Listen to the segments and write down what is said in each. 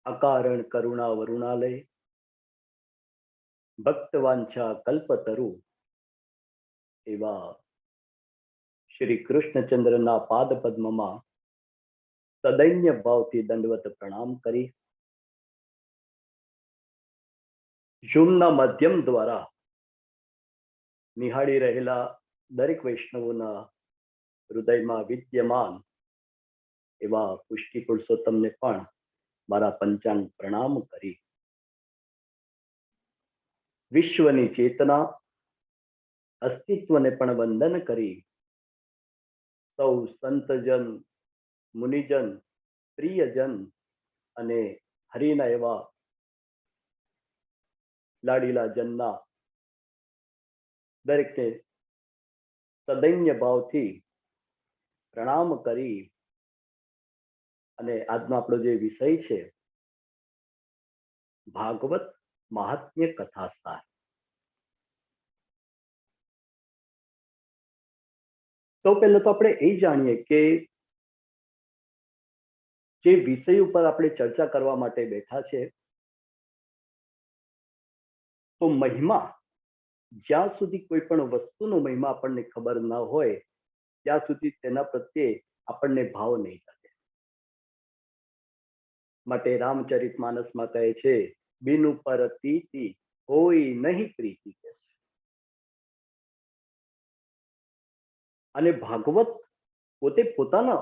અકારણ કરુણા વરુણાલય ભક્તવાંછા કલ્પતરુ એવા શ્રી કૃષ્ણચંદ્રના પાદ પદ્મમાં સદૈન્ય ભાવથી દંડવત પ્રણામ કરી ઝૂમના માધ્યમ દ્વારા નિહાળી રહેલા દરેક વૈષ્ણવોના હૃદયમાં વિદ્યમાન એવા પુષ્ટિ પુરુષોત્તમને પણ મારા પંચાંગ પ્રણામ કરી વિશ્વની ચેતના અસ્તિત્વને પણ વંદન કરી સૌ સંતજન મુનિજન પ્રિયજન અને હરિના એવા લાડીલા જનના દરેકને સદૈન્ય ભાવથી પ્રણામ કરી અને આજનો આપણો જે વિષય છે ભાગવત મહાત્મ્ય કથાસાર. સૌ પહેલા તો આપણે એ જાણીએ કે જે વિષય ઉપર આપણે ચર્ચા કરવા માટે બેઠા છે તો મહિમા, જ્યાં સુધી કોઈ પણ વસ્તુનો મહિમા આપણને ખબર ન હોય ત્યાં સુધી તેના પ્રત્યે આપણને ભાવ નહીં થાય. માટે રામચરિત માનસમાં કહે છે બિનુ પરતીતિ હોય નહીં પ્રીતિ કે છે. અને ભાગવત પોતે પોતાના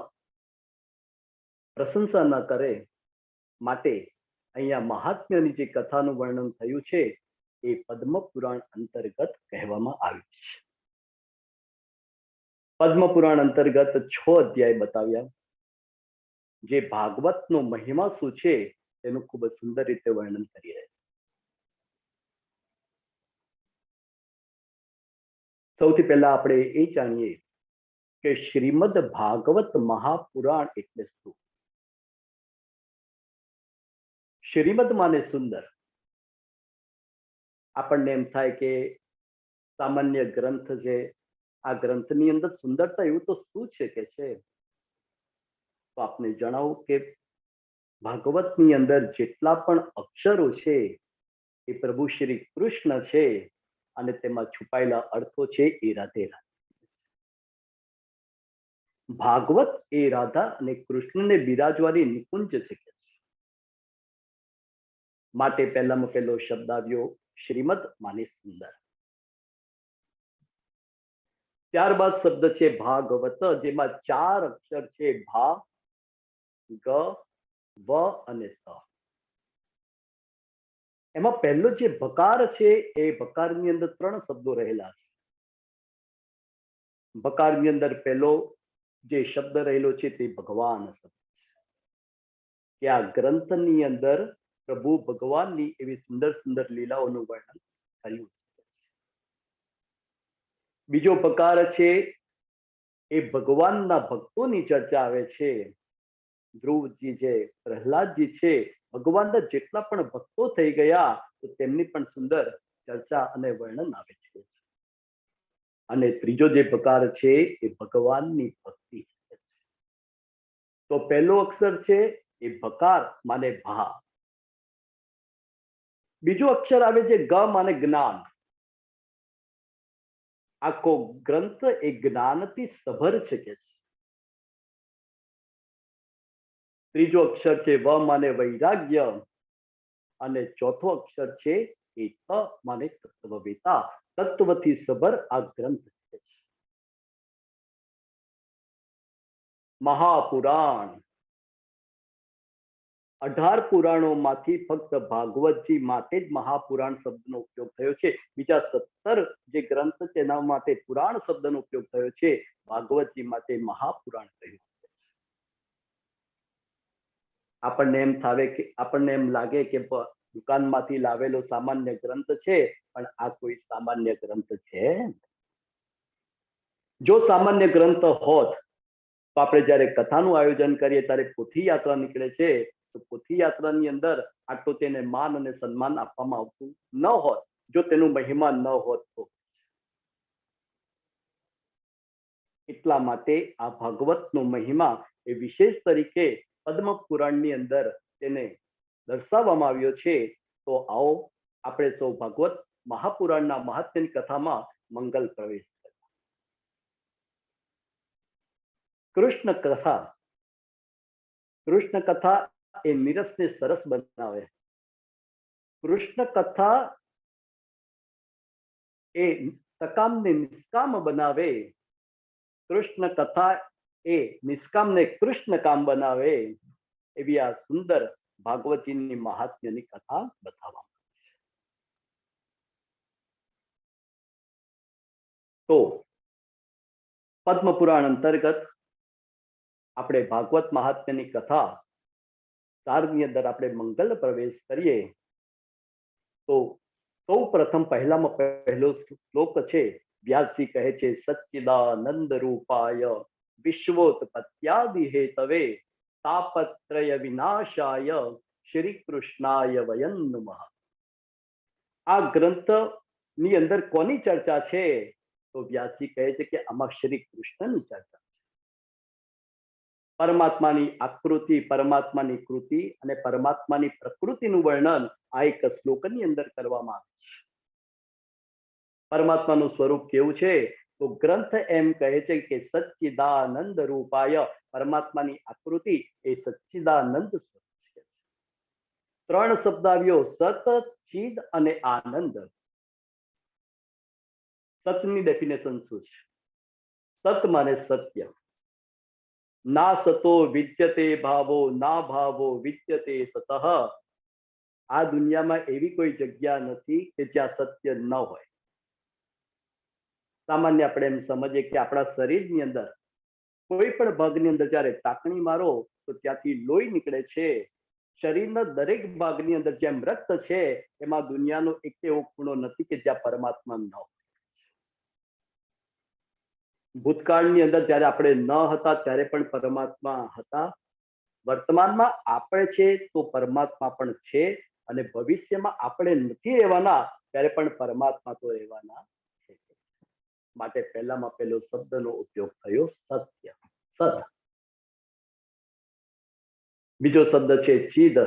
પ્રશંસા ન કરે માટે અહીંયા મહાત્મ્યની જે કથાનું વર્ણન થયું છે એ પદ્મ પુરાણ અંતર્ગત કહેવામાં આવ્યું છે. પદ્મ પુરાણ અંતર્ગત 6 અધ્યાય બતાવ્યા જે ભાગવતનો મહિમા શું છે તેનું ખૂબ જ સુંદર રીતે વર્ણન કરી રહ્યા છે. સૌથી પહેલા આપણે એ જાણીએ કે શ્રીમદ ભાગવત મહાપુરાણ એટલે શું. શ્રીમદ માને સુંદર. આપણને એમ થાય કે સામાન્ય ગ્રંથ છે, આ ગ્રંથની અંદર સુંદરતા એવું તો શું છે કે છે. તો આપને જણાવું કે ભાગવતની અંદર જેટલા પણ અક્ષરો છે એ પ્રભુ શ્રી કૃષ્ણ છે અને તેમાં છુપાયેલા અર્થો છે એ રાધે રાધે. ભાગવત એ રાધા અને કૃષ્ણને બિરાજવાની નિકુંજ છે. માટે પહેલામાં પહેલો શબ્દ આવ્યો શ્રીમદ માને સુંદર. ત્યારબાદ શબ્દ છે ભાગવત, જેમાં 4 અક્ષર છે ભા, ગ, વ અને ત. એમાં પહેલો જે ભકાર છે એ ભકારની અંદર 3 શબ્દો રહેલા છે. ભકારની અંદર પહેલો જે શબ્દ રહેલો છે તે ભગવાન શબ્દ છે કે આ ગ્રંથની અંદર પ્રભુ ભગવાનની એવી સુંદર સુંદર લીલાઓનું વર્ણન થયું. બીજો પ્રકાર છે એ ભગવાનના ભક્તોની ચર્ચા આવે છે. ધ્રુવજી છે, પ્રહલાદજી છે, ભગવાનના જેટલા પણ ભક્તો થઈ ગયા તો તેમની પણ સુંદર ચર્ચા અને વર્ણન આવે છે. અને ત્રીજો જે પ્રકાર છે એ ભગવાનની ભક્તિ છે. તો પહેલો અક્ષર છે એ ભકાર માને ભા. બીજો અક્ષર આવે છે ગ માને જ્ઞાન. આખો ગ્રંથ એ જ્ઞાનથી સભર છે કે છે. ત્રીજો અક્ષર છે વ માને વૈરાગ્ય અને ચોથો અક્ષર છે એ ત માને તત્વવેતા. તત્વથી સભર આ ગ્રંથ છે. મહાપુરાણ 18 પુરાણોમાંથી ફક્ત ભાગવતજી માટે જ મહાપુરાણ શબ્દનો ઉપયોગ થયો છે. બીજા 17 જે ગ્રંથ છે એના માટે પુરાણ શબ્દનો ઉપયોગ થયો છે. ભાગવતજી માટે મહાપુરાણ કહ્યું. આપણને એમ લાગે કે દુકાનમાંથી લાવેલો સામાન્ય ગ્રંથ છે, પણ આ કોઈ સામાન્ય ગ્રંથ છે. જો સામાન્ય ગ્રંથ હોત તો આપણે જ્યારે કથાનું આયોજન કરીએ ત્યારે પોથી યાત્રા નીકળે છે તો પોથી યાત્રાની અંદર આટલું તેને માન અને સન્માન આપવામાં આવતું ન હોત જો તેનું મહિમા ન હોત તો. એટલા માટે આ ભાગવતનો મહિમા એ વિશેષ તરીકે પદ્મ પુરાણની અંદર તેને દર્શાવવામાં આવ્યો છે. તો આવો આપણે સૌ ભાગવત મહાપુરાણના મહાત્મ્યની કથામાં મંગલ પ્રવેશ કરીએ. કૃષ્ણ કથા. કૃષ્ણ કથા એ નીરસને સરસ બનાવે. કૃષ્ણ કથા એ સકામને નિષ્કામ બનાવે. કૃષ્ણ કથા એ નિષ્કામને કૃષ્ણ કામ બનાવે. એવી આ સુંદર ભાગવતીની મહાત્મ્યની કથા બતાવવામાં. તો પદ્મ પુરાણ અંતર્ગત આપણે ભાગવત મહાત્મ્યની કથા સારની અંદર આપણે મંગલ પ્રવેશ કરીએ. તો સૌ પ્રથમ પહેલામાં પહેલો શ્લોક છે. વ્યાસજી કહે છે, સચ્ચિદાનંદ રૂપાય વિશ્વોત્પત્યાદિ હેતવે તાપત્રય વિનાશાય શ્રી કૃષ્ણાય વયં નમઃ. આ ગ્રંથ ની અંદર કોની ચર્ચા છે? તો વ્યાસજી કહે છે કે આમાં શ્રી કૃષ્ણની ચર્ચા છે. પરમાત્માની આકૃતિ, પરમાત્માની કૃતિ અને પરમાત્માની પ્રકૃતિનું વર્ણન આ એક શ્લોકની અંદર કરવામાં આવે છે. પરમાત્માનું સ્વરૂપ કેવું છે? તો ગ્રંથ એમ કહે છે કે સચ્ચિદાનંદ રૂપાય, પરમાત્માની આકૃતિ એ સચ્ચિદાનંદ સ્વરૂપ છે. ત્રણ શબ્દ આવ્યો, સત, ચિદ અને આનંદ. સતની ડેફિનેશન શું છે? સત માને સત્ય. ના સતો વિદ્યતે ભાવો, ના ભાવો વિદ્યતે સતઃ. આ દુનિયામાં એવી કોઈ જગ્યા નથી કે જ્યાં સત્ય ન હોય. સામાન્ય આપણે એમ સમજીએ કે આપણા શરીરની અંદર કોઈ પણ ભાગની અંદર જ્યારે ચાકણી મારો તો ત્યાંથી લોહી નીકળે છે. શરીરના દરેક ભાગની અંદર જેમ રક્ત છે, એમાં દુનિયાનો એક એવો ખૂણો નથી કે જ્યાં પરમાત્મા ન હોય. ભૂતકાળની અંદર જ્યારે આપણે ન હતા ત્યારે પણ પરમાત્મા હતા. વર્તમાનમાં આપણે છે તો પરમાત્મા પણ છે, અને ભવિષ્યમાં આપણે નથી રહેવાના ત્યારે પણ પરમાત્મા તો રહેવાના છે. માટે પહેલામાં પહેલો શબ્દનો ઉપયોગ થયો સત્ય, સત. બીજો શબ્દ છે ચિદ.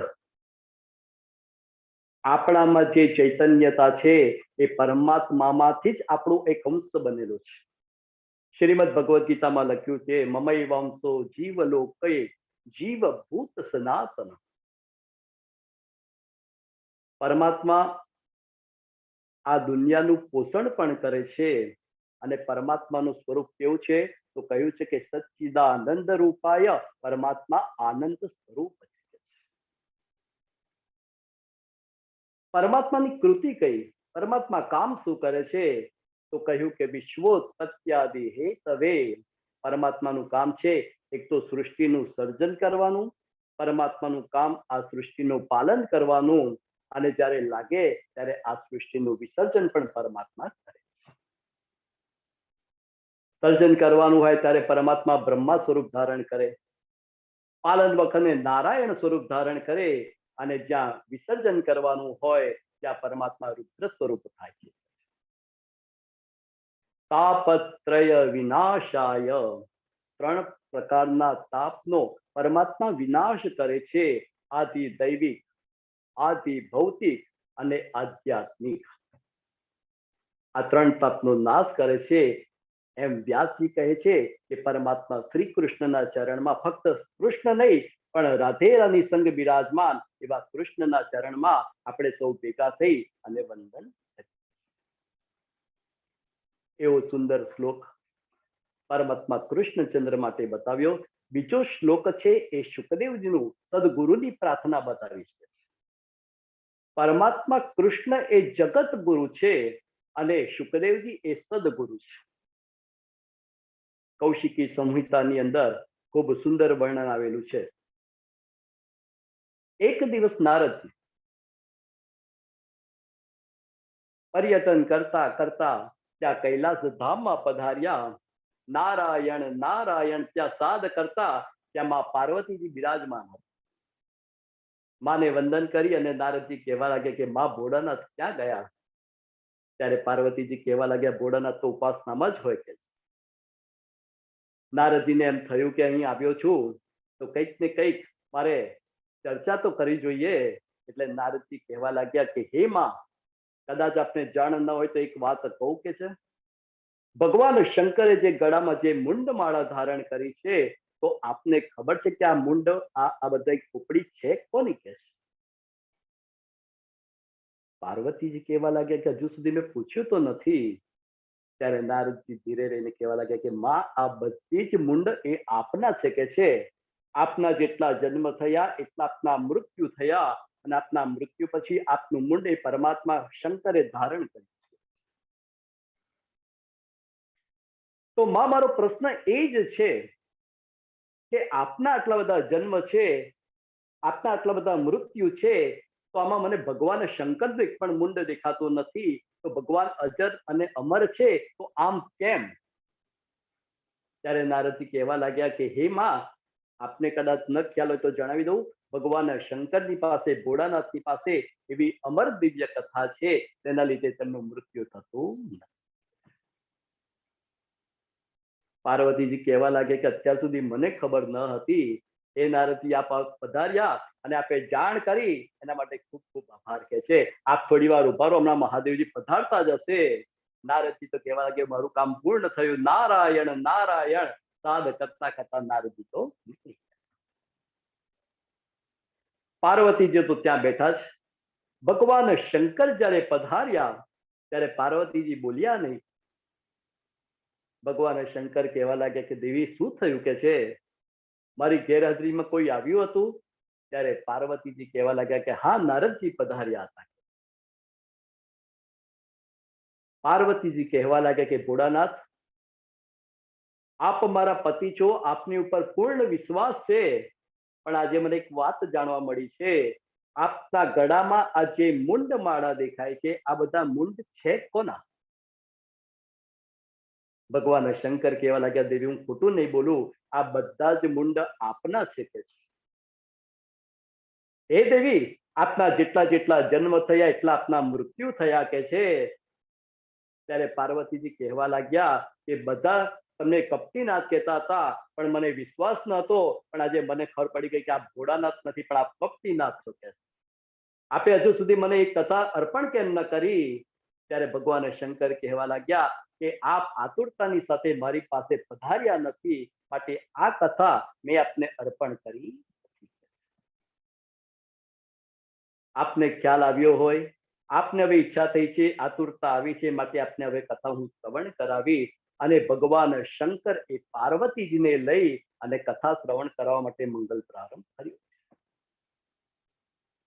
આપણામાં જે ચૈતન્યતા છે એ પરમાત્મામાંથી જ આપણું એક અંશ બનેલો છે. શ્રીમદ ભગવદ્ ગીતામાં લખ્યું છે, મમૈવાંશો જીવલોકે જીવભૂત સનાતન. પરમાત્મા આ દુનિયાનું પોષણ પણ કરે છે. અને પરમાત્માનું સ્વરૂપ કેવું છે? તો કહ્યું છે કે સચ્ચિદાનંદ રૂપાય, પરમાત્મા આનંદ સ્વરૂપ છે. પરમાત્માની કૃતિ કઈ? પરમાત્મા કામ શું કરે છે? તો કહ્યું કે વિશ્વોત્પત્યાદિ હેતવે. પરમાત્માનું કામ છે એક તો સૃષ્ટિનું સર્જન કરવાનું, પરમાત્માનું કામ આ સૃષ્ટિનું પાલન કરવાનું, અને જ્યારે લાગે ત્યારે આ સૃષ્ટિનું વિસર્જન પણ પરમાત્મા કરે. સર્જન કરવાનું હોય ત્યારે પરમાત્મા બ્રહ્મા સ્વરૂપ ધારણ કરે, પાલન વખતે નારાયણ સ્વરૂપ ધારણ કરે, અને જ્યાં વિસર્જન કરવાનું હોય ત્યાં પરમાત્મા રુદ્ર સ્વરૂપ થાય છે. તાપત્રય વિનાશાય. ત્રણ પ્રકારના તાપનો પરમાત્મા વિનાશ કરે છે. આદિ દૈવિક, આદિ ભૌતિક અને આધ્યાત્મિક. આ ત્રણ તાપનો નાશ કરે છે. એમ વ્યાસજી કહે છે કે પરમાત્મા શ્રી કૃષ્ણના ચરણમાં ફક્ત કૃષ્ણ નહીં પણ રાધે રાની સંગ બિરાજમાન એવા કૃષ્ણના ચરણમાં આપણે સૌ ભેગા થઈ અને વંદન કરીએ. એવો સુંદર શ્લોક પરમાત્મા કૃષ્ણચંદ્ર માટે બતાવ્યો. બીજો શ્લોક છે એ શુકદેવજીનું સદગુરુની પ્રાર્થના બતાવી છે. પરમાત્મા કૃષ્ણ એ જગત ગુરુ છે અને શુકદેવજી એ સદગુરુ છે. કૌશિકી સંહિતાની અંદર ખૂબ સુંદર વર્ણન આવેલું છે. એક દિવસ નારદજી પર્યટન કરતા કરતા ત્યાં કૈલાસ ધામમાં પધાર્યા. નારાયણ નારાયણ ત્યાં સાદ કરતા ત્યાં માં પાર્વતીજી બિરાજમાન હતા. માને વંદન કરી અને નારદજી કહેવા લાગ્યા કે માં ભોળાનાથ ક્યાં ગયા? ત્યારે પાર્વતીજી કહેવા લાગ્યા, ભોળાનાથ તો ઉપાસનામાં જ હોય. કે નારદજીને એમ થયું કે અહીં આવ્યો છું તો કંઈક ને કંઈક મારે ચર્ચા તો કરવી જોઈએ. એટલે નારદજી કહેવા લાગ્યા કે હે માં, કદાચ આપને જાણ ન હોય તો એક વાત કહું કે છે, ભગવાન શંકરે જે ગળામાં જે મુંડમાળા ધારણ કરી છે, તો આપને ખબર છે કે આ મુંડ આ બધા ઉપડી છે કોની કે છે? પાર્વતીજી કહેવા લાગ્યા કે હજુ સુધી મેં પૂછ્યું તો નથી. ત્યારે નારદજી ધીરે રહીને કહેવા લાગ્યા કે માં, આ બધી જ મુંડ એ આપના છે કે છે. આપના જેટલા જન્મ થયા એટલા આપના મૃત્યુ થયા, અને આપના મૃત્યુ પછી આપનું મુંડ એ પરમાત્મા શંકરે ધારણ કર્યું. તો માં, મારો પ્રશ્ન એ જ છે કે આપના આટલા બધા જન્મ છે, આપના આટલા બધા મૃત્યુ છે, તો આમાં મને ભગવાન શંકરનું એક પણ મુંડ દેખાતું નથી. તો ભગવાન અજર અને અમર છે, તો આમ કેમ? ત્યારે નારદજી કહેવા લાગ્યા કે હે માં, આપને કદાચ ન ખ્યાલ હોય તો જણાવી દઉં, ભગવાન શંકરની પાસે, ભોળાનાથની પાસે એવી અમર દિવ્ય કથા છે, તેના લીધે તેમનું મૃત્યુ થતું નથી. પાર્વતીજી કહેવા લાગે કે અત્યાર સુધી મને ખબર ન હતી. એ નારદજી આપ પધાર્યા અને આપે જાણ કરી, એના માટે ખૂબ ખૂબ આભાર કે છે. આપ થોડી વાર ઉભા રહો, હમણાં મહાદેવજી પધારતા જ હશે. નારદજી તો કહેવા લાગે મારું કામ પૂર્ણ થયું. નારાયણ નારાયણ સાદ કરતા કરતા નારદજી તો નીકળી ગયા. પાર્વતીજી તો ત્યાં બેઠા જ. ભગવાન શંકર જયારે પધાર્યા ત્યારે પાર્વતીજી બોલ્યા નહીં. ભગવાન શંકર કહેવા લાગ્યા કે દેવી શું થયું કે છે? મારી ગેરહાજરીમાં કોઈ આવ્યું હતું? ત્યારે પાર્વતીજી કહેવા લાગ્યા કે હા, નારદજી પધાર્યા હતા. પાર્વતીજી કહેવા લાગ્યા કે ભોળાનાથ, આપ મારા પતિ છો, આપની ઉપર પૂર્ણ વિશ્વાસ છે, પણ આજે મને એક વાત જાણવા મળી છે. આપના ગળામાં આ જે મુંડ માળા દેખાય છે, આ બધા મુંડ છે કોના? ભગવાન શંકર કહેવા લાગ્યા દેવી, હું ખોટું નહીં બોલું, આ બધા જ મુંડ આપના છે કે છે. હે દેવી, આપના જેટલા જેટલા જન્મ થયા એટલા આપના મૃત્યુ થયા કે છે. ત્યારે પાર્વતીજી કહેવા લાગ્યા કે બધા તમને કપટીનાથ કહેતા હતા, પણ મને વિશ્વાસ ન હતો. પણ આજે મને ખબર પડી ગઈ કે આ ભોળાનાથ નથી, પણ આ કપટીનાથ છો કે. આપે હજુ સુધી મને એક કથા અર્પણ કેમ ન કરી? ત્યારે ભગવાન શંકર કહેવા લાગ્યા કે આપ આતુરતાની સાથે મારી પાસે પધાર્યા નથી, માટે આ કથા મેં આપને અર્પણ કરી. આપને ખ્યાલ આવ્યો હોય, આપને હવે ઈચ્છા થઈ છે, આતુરતા આવી છે, માટે આપને હવે કથા હું શ્રવણ કરાવી. અને ભગવાન શંકર એ પાર્વતીજીને લઈ અને કથા શ્રવણ કરવા માટે મંગલ પ્રારંભ કર્યો.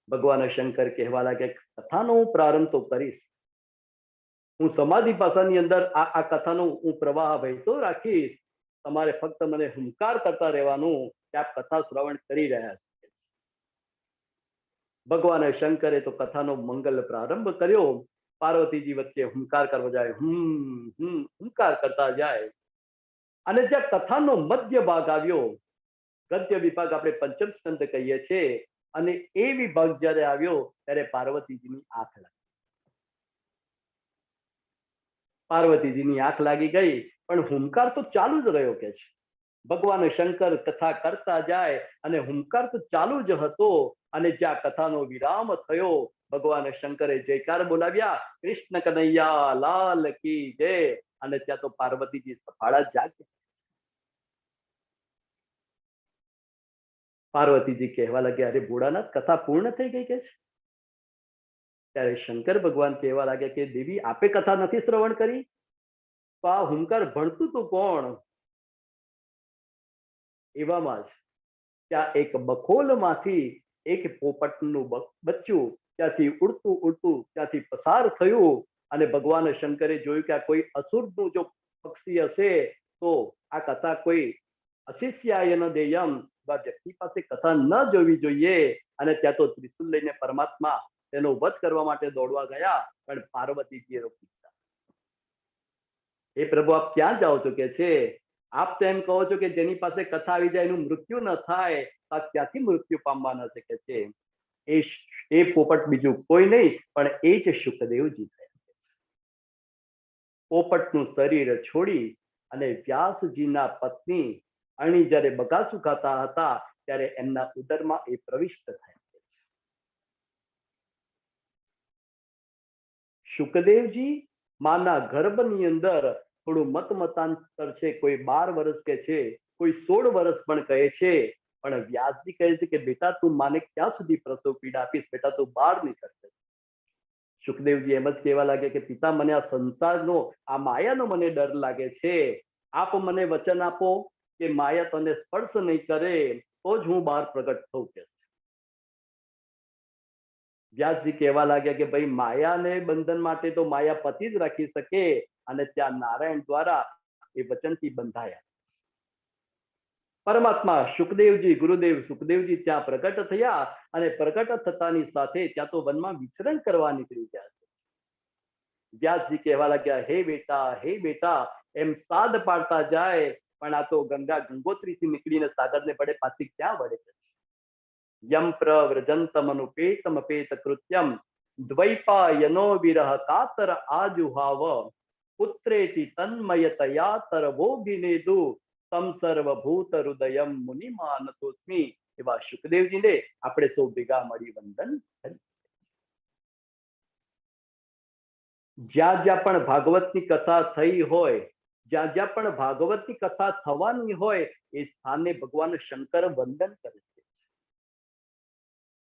ભગવાન શંકર કહેવા લાગે કથાનો હું પ્રારંભ તો કરીશ, હું સમાધિ પાસાની અંદર આ કથાનો હું પ્રવાહ વહેતો રાખીશ. તમારે ફક્ત મને હુંકાર કરતા રહેવાનું કે આપ કથા શ્રવણ કરી રહ્યા છો. ભગવાન શંકરે તો કથાનો મંગલ પ્રારંભ કર્યો. પાર્વતીજી વચ્ચે હુંકાર કરવા જાય, હુંકાર કરતા જાય. અને જ્યાં કથાનો મધ્ય ભાગ આવ્યો, ગદ્ય વિભાગ આપણે પંચમ સ્કંદ કહીએ છીએ, અને એ વિભાગ જયારે આવ્યો ત્યારે પાર્વતીજીની આંખ લાગી. પાર્વતીજીની આંખ લાગી ગઈ, પણ હુંકાર તો ચાલુ જ રહ્યો કે છે. ભગવાન શંકર કથા કરતા જાય અને હુંકાર તો ચાલુ જ હતો. અને જ્યાં કથાનો વિરામ થયો, ભગવાન શંકરે જયકાર બોલાવ્યા, કૃષ્ણ કનૈયા લાલ કી જય. અને ત્યાં તો પાર્વતીજી સફાળા જાગ્યા. પાર્વતીજી કહેવા લાગ્યા, અરે ભોળાનાથ, કથા પૂર્ણ થઈ ગઈ કે છે? ત્યારે શંકર ભગવાન કહેવા લાગ્યા કે દેવી, આપે કથા નથી શ્રવણ કરી, તો આ હુંકાર ભણતું તું કોણ? એવામાં જ ત્યાં એક બખોલમાંથી એક પોપટનું બચ્ચું ત્યાંથી ઉડતું ઉડતું ત્યાંથી પસાર થયું. અને ભગવાન શંકરે જોયું કે આ કોઈ અસુરનું જો પક્ષી હશે, તો આ કથા કોઈ અશિષ્યાય ન દેયમ, વ્યક્તિ પાસે કથા ન જોવી જોઈએ. અને ત્યાં તો ત્રિશુલ લઈને પરમાત્મા તેનો વધ કરવા માટે દોડવા ગયા, પણ પાર્વતીજીએ રોકી દીધા. એ પ્રભુ, આપ ક્યાં જાઓ છો કે છે? આપ તો એમ કહો છો કે જેની પાસે કથા આવી જાય એનું મૃત્યુ ન થાય, આ ક્યાંથી મૃત્યુ પામવાના છે કે છે? એ પોપટ બીજું કોઈ નહીં, પણ એ જ શુકદેવજી થયા. પોપટનું શરીર છોડી અને વ્યાસજીના પત્ની અણી જયારે બગાસું ખાતા હતા, ત્યારે એમના ઉદરમાં એ પ્રવિષ્ટ થયા. સુખદેવજી માના ગર્ભની અંદર થોડું મતાંતર છે, કોઈ 12 વર્ષ કે છે, કોઈ 16 વર્ષ પણ કહે છે, પણ વ્યાસજી કહે છે કે બેટા તું માને ક્યાં સુધી પ્રસવ પીડા આપીશ, બેટા તું બહાર નીકળશે. સુખદેવજી એમ જ કહેવા લાગે કે પિતા મને આ સંસારનો, આ માયાનો મને ડર લાગે છે, આપ મને વચન આપો કે માયા તને સ્પર્શ નહીં કરે તો જ હું બહાર પ્રગટ થઉં. કે વ્યાસજી કહેવા લાગ્યા કે ભાઈ માયાને બંધન માટે તો માયાપતિ જ રાખી શકે, અને ત્યાં નારાયણ દ્વારા એ વચનથી બંધાયા. પરમાત્મા સુખદેવજી, ગુરુદેવ સુખદેવજી ત્યાં પ્રગટ થયા, અને પ્રગટ થતાની સાથે ત્યાં તો વનમાં વિચરણ કરવા નીકળી ગયા. વ્યાસજી કહેવા લાગ્યા હે બેટા એમ સાદ પાડતા જાય, પણ આ તો ગંગા ગંગોત્રીથી નીકળીને સાગરને પડે પાછી ક્યાં વળે છે. યમ પ્રવ્રજંતમ અનુપેતમ પેત કૃત્યમ દ્વૈપાયનો વિરહ કાતર આજુહાવ પુત્રેતિ તન્મયતયા તરવોગિનેદુ તમ સર્વભૂત હૃદયમ મુનિમાનતોસ્મિ. એવા સુખદેવજીને આપણે સૌ ભેગા મળી વંદન કરીએ. જ્યાં જ્યાં પણ ભાગવતની કથા થઈ હોય, જ્યાં જ્યાં પણ ભાગવતની કથા થવાની હોય, એ સ્થાને ભગવાન શંકર વંદન કરે છે.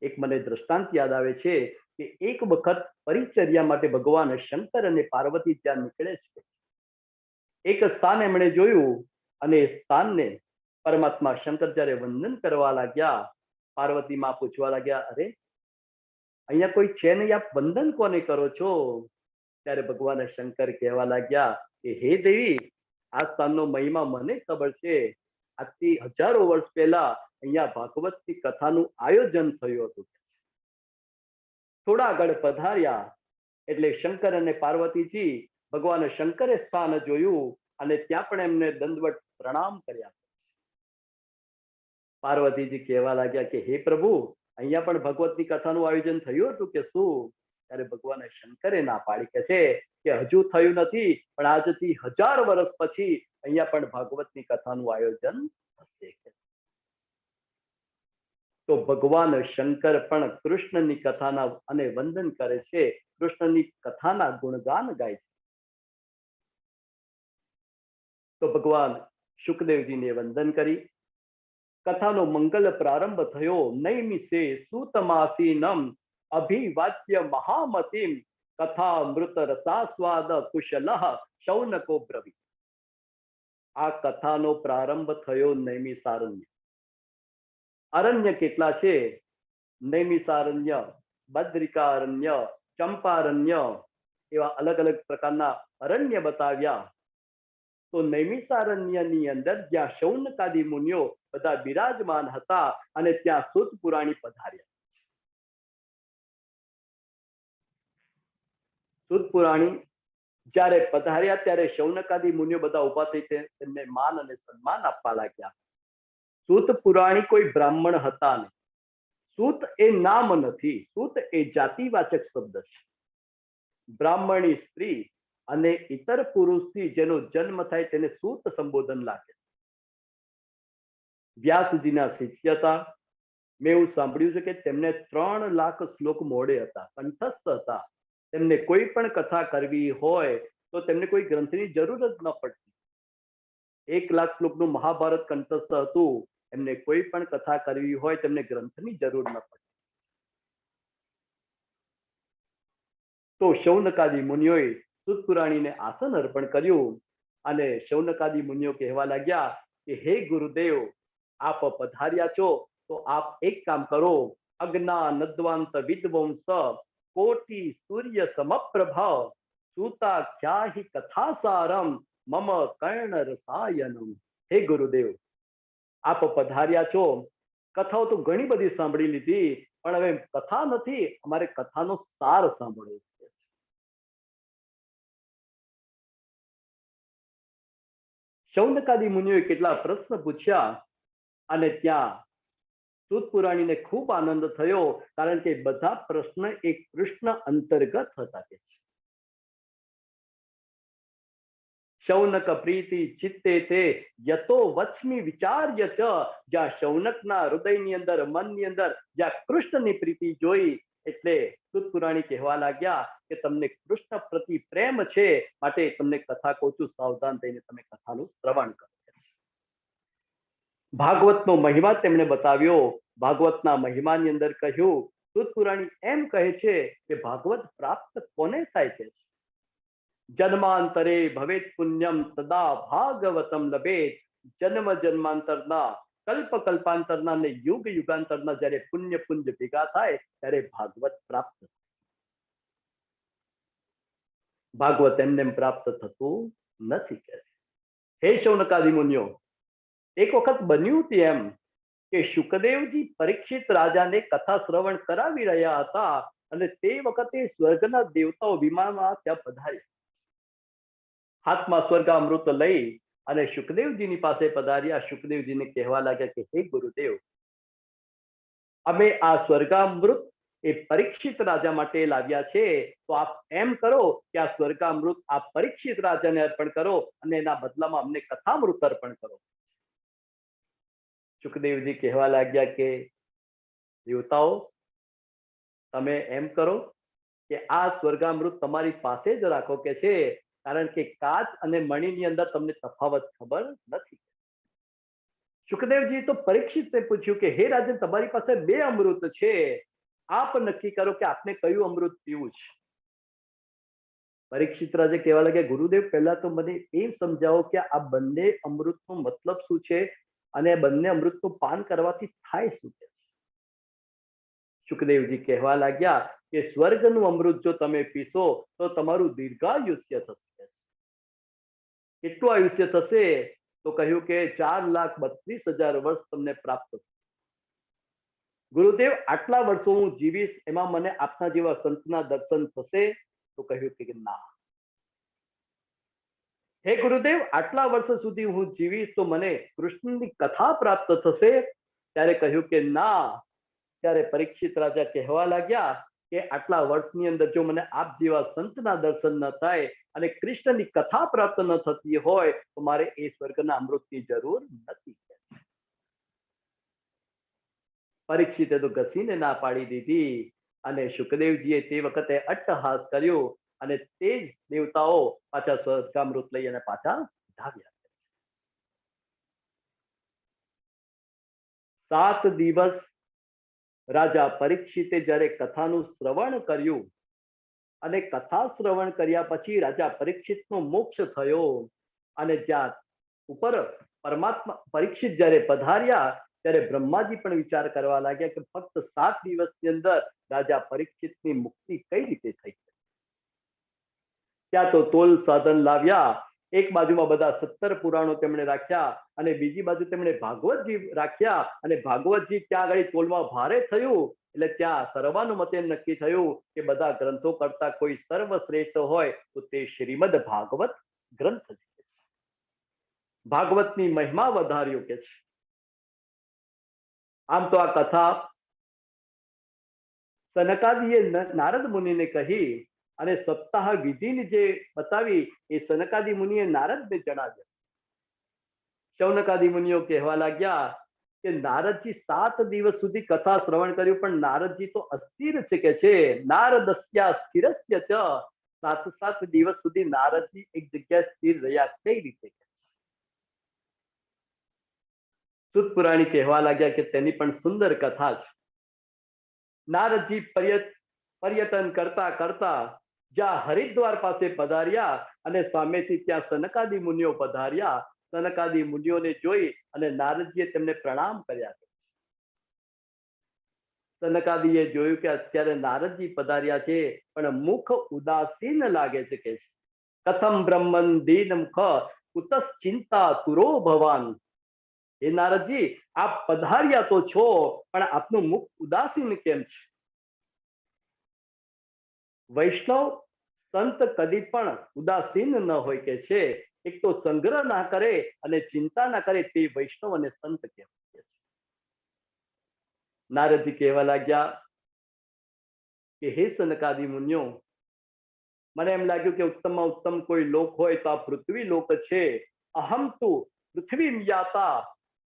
એક મને દ્રષ્ટાંત યાદ આવે છે કે એક વખત પરિચર્યા માટે ભગવાન શંકર અને પાર્વતી ત્યાં નીકળે છે. એક સ્થાન એમણે જોયું, અને એ સ્થાનને પરમાત્મા શંકર જ્યારે વંદન કરવા લાગ્યા, પાર્વતી માં પૂછવા લાગ્યા, અરે અહીંયા કોઈ છે નહીં, આપ વંદન કોને કરો છો? ત્યારે ભગવાન શંકર કહેવા લાગ્યા કે હે દેવી, આ સ્થાનનો મહિમા મને ખબર છે. આજથી હજારો વર્ષ પહેલા અહીંયા ભાગવતની કથાનું આયોજન થયું હતું. થોડા આગળ પધાર્યા એટલે શંકર અને પાર્વતીજી, ભગવાન શંકરે સ્થાન જોયું અને ત્યાં પણ એમને દંડવત પ્રણામ કર્યા. પાર્વતીજી કહેવા લાગ્યા કે હે પ્રભુ, અહીંયા પણ ભગવતની કથાનું આયોજન થયું હતું કે શું? ત્યારે ભગવાન શંકરે ના પાડી, કે છે કે હજુ થયું નથી, પણ આજથી 1000 વર્ષ પછી અહીંયા પણ ભાગવતની કથાનું આયોજન થશે. તો ભગવાન શંકર પણ કૃષ્ણની કથાના અને વંદન કરે છે, કૃષ્ણની કથાના ગુણગાન ગાય છે. તો ભગવાન સુખદેવજીને વંદન કરી કથાનો મંગલ પ્રારંભ થયો. નૈમિષે સૂતમાસીનમ અભિવાચ્ય મહામતિમ કથા મૃત રસાસ્વાદ કુશલઃ શૌનકો બ્રવી. આ કથાનો પ્રારંભ થયો નૈમિષારણ્ય. અરણ્ય કેટલા છે? નૈમિષારણ્ય, બદ્રિકારણ્ય, ચંપારણ્ય, એવા અલગ અલગ પ્રકારના અરણ્ય બતાવ્યા. તો નૈમિષારણ્યની અંદર જ્યાં શૌનકાદી મુનિઓ બધા બિરાજમાન હતા, અને ત્યાં સૂત પુરાણી પધાર્યા. સૂત પુરાણી જ્યારે પધાર્યા ત્યારે શૌનકાદી મુનિઓ બધા ઉભા થઈ તેમને માન અને સન્માન આપવા લાગ્યા. સૂત પુરાણી કોઈ બ્રાહ્મણ હતા નહીં. સૂત એ નામ નથી, સૂત એ જાતિવાચક શબ્દ છે. બ્રાહ્મણી સ્ત્રી અને ઇતર પુરુષથી જેનો જન્મ થાય તેને સૂત સંબોધન લાગે. વ્યાસજીના શિષ્ય હતા. મેં એવું સાંભળ્યું છે કે તેમને 3 લાખ શ્લોક મોઢે હતા, કંઠસ્થ હતા. તેમને કોઈ પણ કથા કરવી હોય તો તેમને કોઈ ગ્રંથની જરૂર જ ન પડતી. 1 લાખ શ્લોકનું મહાભારત કંઠસ્થ હતું. એમને કોઈ પણ કથા કરવી હોય તેમને ગ્રંથની જરૂર ન પડતી. તો શૌનકાદી મુનિઓએ સૂત પુરાણીને આસન અર્પણ કર્યું, અને શૌનકાદી મુનિઓ કહેવા લાગ્યા કે હે ગુરુદેવ, આપ પધાર્યા છો તો આપ એક કામ કરો, અજ્ઞા નદ્વાંત વિદ્વંસ કોટિ સૂર્ય સમપ્રભા સૂતાખ્યાહિ કથાસારમ મમ કર્ણ રસાયનમ. હે ગુરુદેવ, આપ પધાર્યા છો, કથાઓ તો ઘણી બધી સાંભળી લીધી, પણ હવે કથા નથી, અમારે કથાનો સાર સાંભળવો છે. શૌનકાદી મુનિઓએ કેટલા પ્રશ્ન પૂછ્યા, અને ત્યાં સૂત પુરાણીને ખૂબ આનંદ થયો, કારણ કે બધા પ્રશ્ન એક કૃષ્ણ અંતર્ગત હતા. શૌનક પ્રીતિ ચિત્તે તે યતો વચ્મી વિચાર્ય ચ. જ્યાં શૌનકના હૃદયની અંદર, મનની અંદર જ્યાં કૃષ્ણની પ્રીતિ જોઈ, એટલે સુત પુરાણી કહેવા લાગ્યા કે તમને કૃષ્ણ પ્રતિ પ્રેમ છે, માટે તમને કથા કહું છું, સાવધાન થઈને તમે કથાનું શ્રવણ કરો. ભાગવતનો મહિમા તેમણે બતાવ્યો. ભાગવતના મહિમાની અંદર કહ્યું, સુત પુરાણી એમ કહે છે કે ભાગવત પ્રાપ્ત કોને થાય છે? જન્માંતરે ભવેત પુણ્યમ સદા ભાગવતમ લભેત. જન્મ જન્માંતરના, કલ્પ કલ્પાંતરના ને યુગ યુગાંતરના જ્યારે પુણ્ય પુંજ ભેગા થાય ત્યારે ભાગવત પ્રાપ્ત થાય. ભાગવત એમને પ્રાપ્ત થતું નથી. કે હે શૌનકાદિ મુનિઓ, એક વખત બન્યું હતું એમ કે શુકદેવજી પરીક્ષિત રાજાને કથા શ્રવણ કરાવી રહ્યા હતા, અને તે વખતે સ્વર્ગના દેવતાઓ વિમાનમાં ત્યાં પધાર્યા. હાથમાં સ્વર્ગામૃત લઈ અને શુકદેવજીની પાસે પધાર્યા. શુકદેવજીને કહેવા લાગ્યા કે હે ગુરુદેવ, અમે આ સ્વર્ગામૃત એ પરીક્ષિત રાજા માટે લાવ્યા છે, તો આપ એમ કરો કે આ સ્વર્ગામૃત આપ પરીક્ષિત રાજાને અર્પણ કરો અને એના બદલામાં અમને કથામૃત અર્પણ કરો. શુકદેવજી કહેવા લાગ્યા કે દેવતાઓ, તમે એમ કરો કે આ સ્વર્ગામૃત તમારી પાસે જ રાખો કે છે, કારણ કે કાચ અને મણીની અંદર તમને તફાવત ખબર નથી. શુકદેવજી તો પરીક્ષિતને પૂછ્યું કે હે રાજન, તમારી પાસે બે અમૃત છે, આપ નક્કી કરો કે આપને કયું અમૃત પીવું છે. પરીક્ષિત રાજા કહેવા લાગ્યા, ગુરુદેવ, પહેલા તો મને એ સમજાવો કે આ બંને અમૃતનો મતલબ શું છે અને બંને અમૃતનું પાન કરવાથી થાય શું છે? શુકદેવજી કહેવા લાગ્યા કે સ્વર્ગનું અમૃત જો તમે પીશો તો તમારું દીર્ઘાયુષ્ય થશે. કેટલું આયુષ્ય થશે? તો કહ્યું કે 4,32,000 વર્ષ તમને પ્રાપ્ત થશે. ગુરુદેવ, આટલા વર્ષો હું જીવીશ, એમાં મને આપના જેવા સંતના દર્શન થશે? તો કહ્યું કે ના. હે ગુરુદેવ, આટલા વર્ષ સુધી હું જીવીશ તો મને કૃષ્ણની કથા પ્રાપ્ત થશે? ત્યારે કહ્યું કે ના. ત્યારે પરીક્ષિત રાજા કહેવા લાગ્યા કે આટલા વર્ષની અંદર જો મને આપ જેવા સંતના દર્શન ન થાય અને કૃષ્ણની કથા પ્રાપ્ત ન થતી હોય તો મારે એ સ્વર્ગના અમૃતની જરૂર નથી. પરીક્ષિતે તો ઘસીને ના પાડી દીધી, અને શુકદેવજીએ તે વખતે અટ્ટહાસ કર્યો, અને તે જ દેવતાઓ પાછા સ્વર્ગામૃત લઈ અને પાછા ધાવ્યા. 7 દિવસ રાજા પરીક્ષિતે જ્યારે કથાનું શ્રવણ કર્યું, અને કથા શ્રવણ કર્યા પછી રાજા પરીક્ષિતનો મોક્ષ થયો, અને જ્યાં ઉપર પરમાત્મા પરીક્ષિત જ્યારે પધાર્યા ત્યારે બ્રહ્માજી પણ વિચાર કરવા લાગ્યા કે ફક્ત 7 દિવસની અંદર રાજા પરીક્ષિતની મુક્તિ કઈ રીતે થઈ. ત્યાં તો તોલ સાધન લાવ્યા. એક બાજુમાં બધા 17 પુરાણો તેમણે રાખ્યા, અને બીજી બાજુ તેમણે ભાગવતજી રાખ્યા, અને ભાગવતજી ત્યાં આગળ તોલમાં ભારે થયું, એટલે ત્યાં સર્વાનુમતે નક્કી થયું કે બધા ગ્રંથો કરતા કોઈ સર્વશ્રેષ્ઠ હોય તો તે શ્રીમદ ભાગવત ગ્રંથ છે. ભાગવતની મહિમા વધાર્યો કે છે. આમ તો આ કથા સનકાદીએ નારદ મુનિને કહી, અને સપ્તાહ વિધિની જે બતાવી એ સનકાદી મુનિએ નારદને જણાવ્યા. શૌનકાદી મુનિઓ કહેવા લાગ્યા કે નારદજી 7 દિવસ સુધી કથા શ્રવણ કર્યું, પણ નારદજી તો અસ્થિર છે કે છે. નારદસ્યા સ્થિરસ્ય ચ. 7 દિવસ સુધી નારદજી એક જગ્યાએ સ્થિર રહ્યા કઈ રીતે? સુત પુરાણી કહેવા લાગ્યા કે તેની પણ સુંદર કથા છે. નારદજી પર્યટન કરતા કરતા જ્યાં હરિદ્વાર પાસે પધાર્યા, અને સામેથી ત્યાં સનકાદી મુનિઓ પધાર્યા. સનકાદી મુનિઓને જોઈ અને નારદજીએ તેમને પ્રણામ કર્યા. સનકાદીએ જોયું કે અત્યારે નારદજી પધાર્યા છે, પણ મુખ ઉદાસીન લાગે છે કે કથમ બ્રહ્મન દીન મુખ કુતસ ચિંતા તુરો ભવાન. હે નારદજી, આપ પધાર્યા તો છો, પણ આપનું મુખ ઉદાસીન કેમ છે? વૈષ્ણવ સંત કદી પણ ઉદાસીન ન હોય કે છે. એક તો સંગ્રહ ના કરે અને ચિંતા ના કરે, તે વૈષ્ણવ અને સંત કહેવાય. નારદજી કહેવા લાગ્યા કે હે સનકાદી મુનિઓ, મને એમ લાગ્યું કે ઉત્તમમાં ઉત્તમ કોઈ લોક હોય તો આ પૃથ્વી લોક છે. અહમ તુ પૃથ્વી યાતા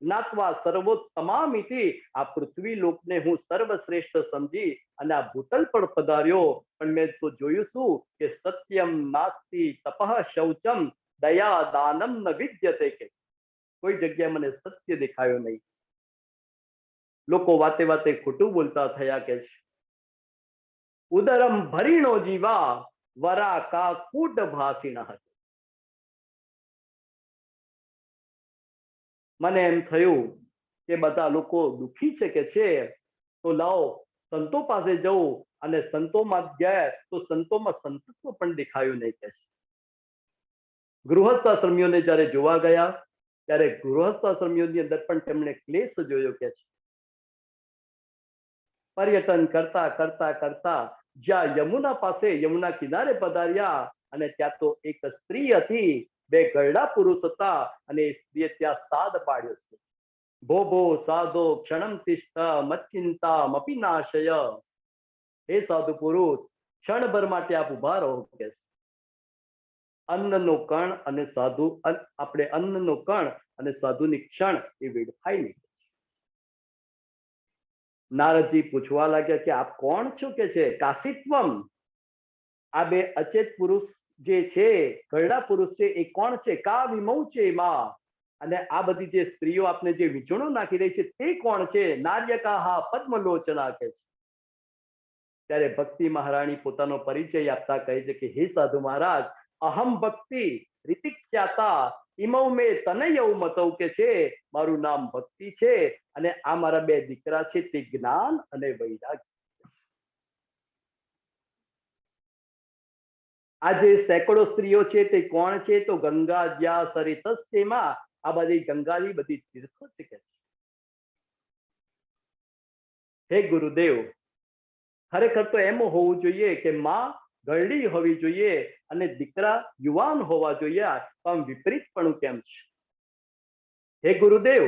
જ્ઞાત્વા સર્વોત્તમામિતિ, આ પૃથ્વી લોકને હું સર્વશ્રેષ્ઠ સમજી અને આ ભૂતલ પર પધાર્યો. પણ મેં તો જોયું શું કે સત્યમ નાસ્તિ તપઃ શૌચમ દયા દાનમ ન વિદ્યતે, કે કોઈ જગ્યાએ મને સત્ય દેખાયો નહીં. લોકો વાતે વાતે ખોટું બોલતા થયા કે ઉદરમ ભરીણો જીવા વરા કા કૂટ ભાષીણ હતા. મને એમ થયું કે બધા લોકો દુઃખી છે કે છે, તો લાવો સંતો પાસે જવું. અને સંતોમાં ગયા તો સંતોમાં સંતત્વ પણ દેખાયું નહીં કે છે. ગૃહસ્થાશ્રમીઓને જ્યારે જોવા ગયા ત્યારે ગૃહસ્થાશ્રમીઓની અંદર પણ તેમણે ક્લેશ જોયો કે છે. પર્યટન કરતા કરતા કરતા જ્યાં યમુના પાસે યમુના કિનારે પધાર્યા અને ત્યાં તો એક સ્ત્રી હતી, બે ગરડા પુરુષ હતા અને એ સ્ત્રીએ ત્યાં સાદ પાડ્યો છે. ભો ભો સાધો ક્ષણમ તિષ્ઠ મચ્ચિંતા મપી નાશય. હે સાધુ પુરુષ, ક્ષણભર માટે આપ ઉભા રહો કે અન્નનો કણ અને સાધુ, આપણે અન્નનો કણ અને સાધુની ક્ષણ એ વેડફાઈ નહીં. નારદજી પૂછવા લાગ્યા કે આપ કોણ છો કે છે. કાશીત્વમ, આ બે અચેત પુરુષ જે છે, ઘરડા પુરુષ છે, એ કોણ છે. કા વિમૌ છે માં, અને આ બધી જે સ્ત્રીઓ આપને જે વિચૂણો નાખી રહી છે તે કોણ છે. નાર્યકાહા પદ્મલોચના કે છે. ત્યારે ભક્તિ મહારાણી પોતાનો પરિચય આપતા કહે છે કે હે સાધુ મહારાજ, અહમ ભક્તિ રિતિખ્યાતા ઇમૌ મે તનયૌ મતૌ, કે છે મારું નામ ભક્તિ છે અને આ મારા બે દીકરા છે તે જ્ઞાન અને વૈરાગ્ય. આ જે સેંકડો સ્ત્રીઓ છે તે કોણ છે. તો ગંગા જ્યા સરિતસ્યમાં, આ બધી ગંગાજી બધી તીર્થો છે કે હે ગુરુદેવ, ખરેખર તો એમ હોવું જોઈએ કે માં ગરડી હોવી જોઈએ અને દીકરા યુવાન હોવા જોઈએ. આમ વિપરીતપણું કેમ છે. હે ગુરુદેવ,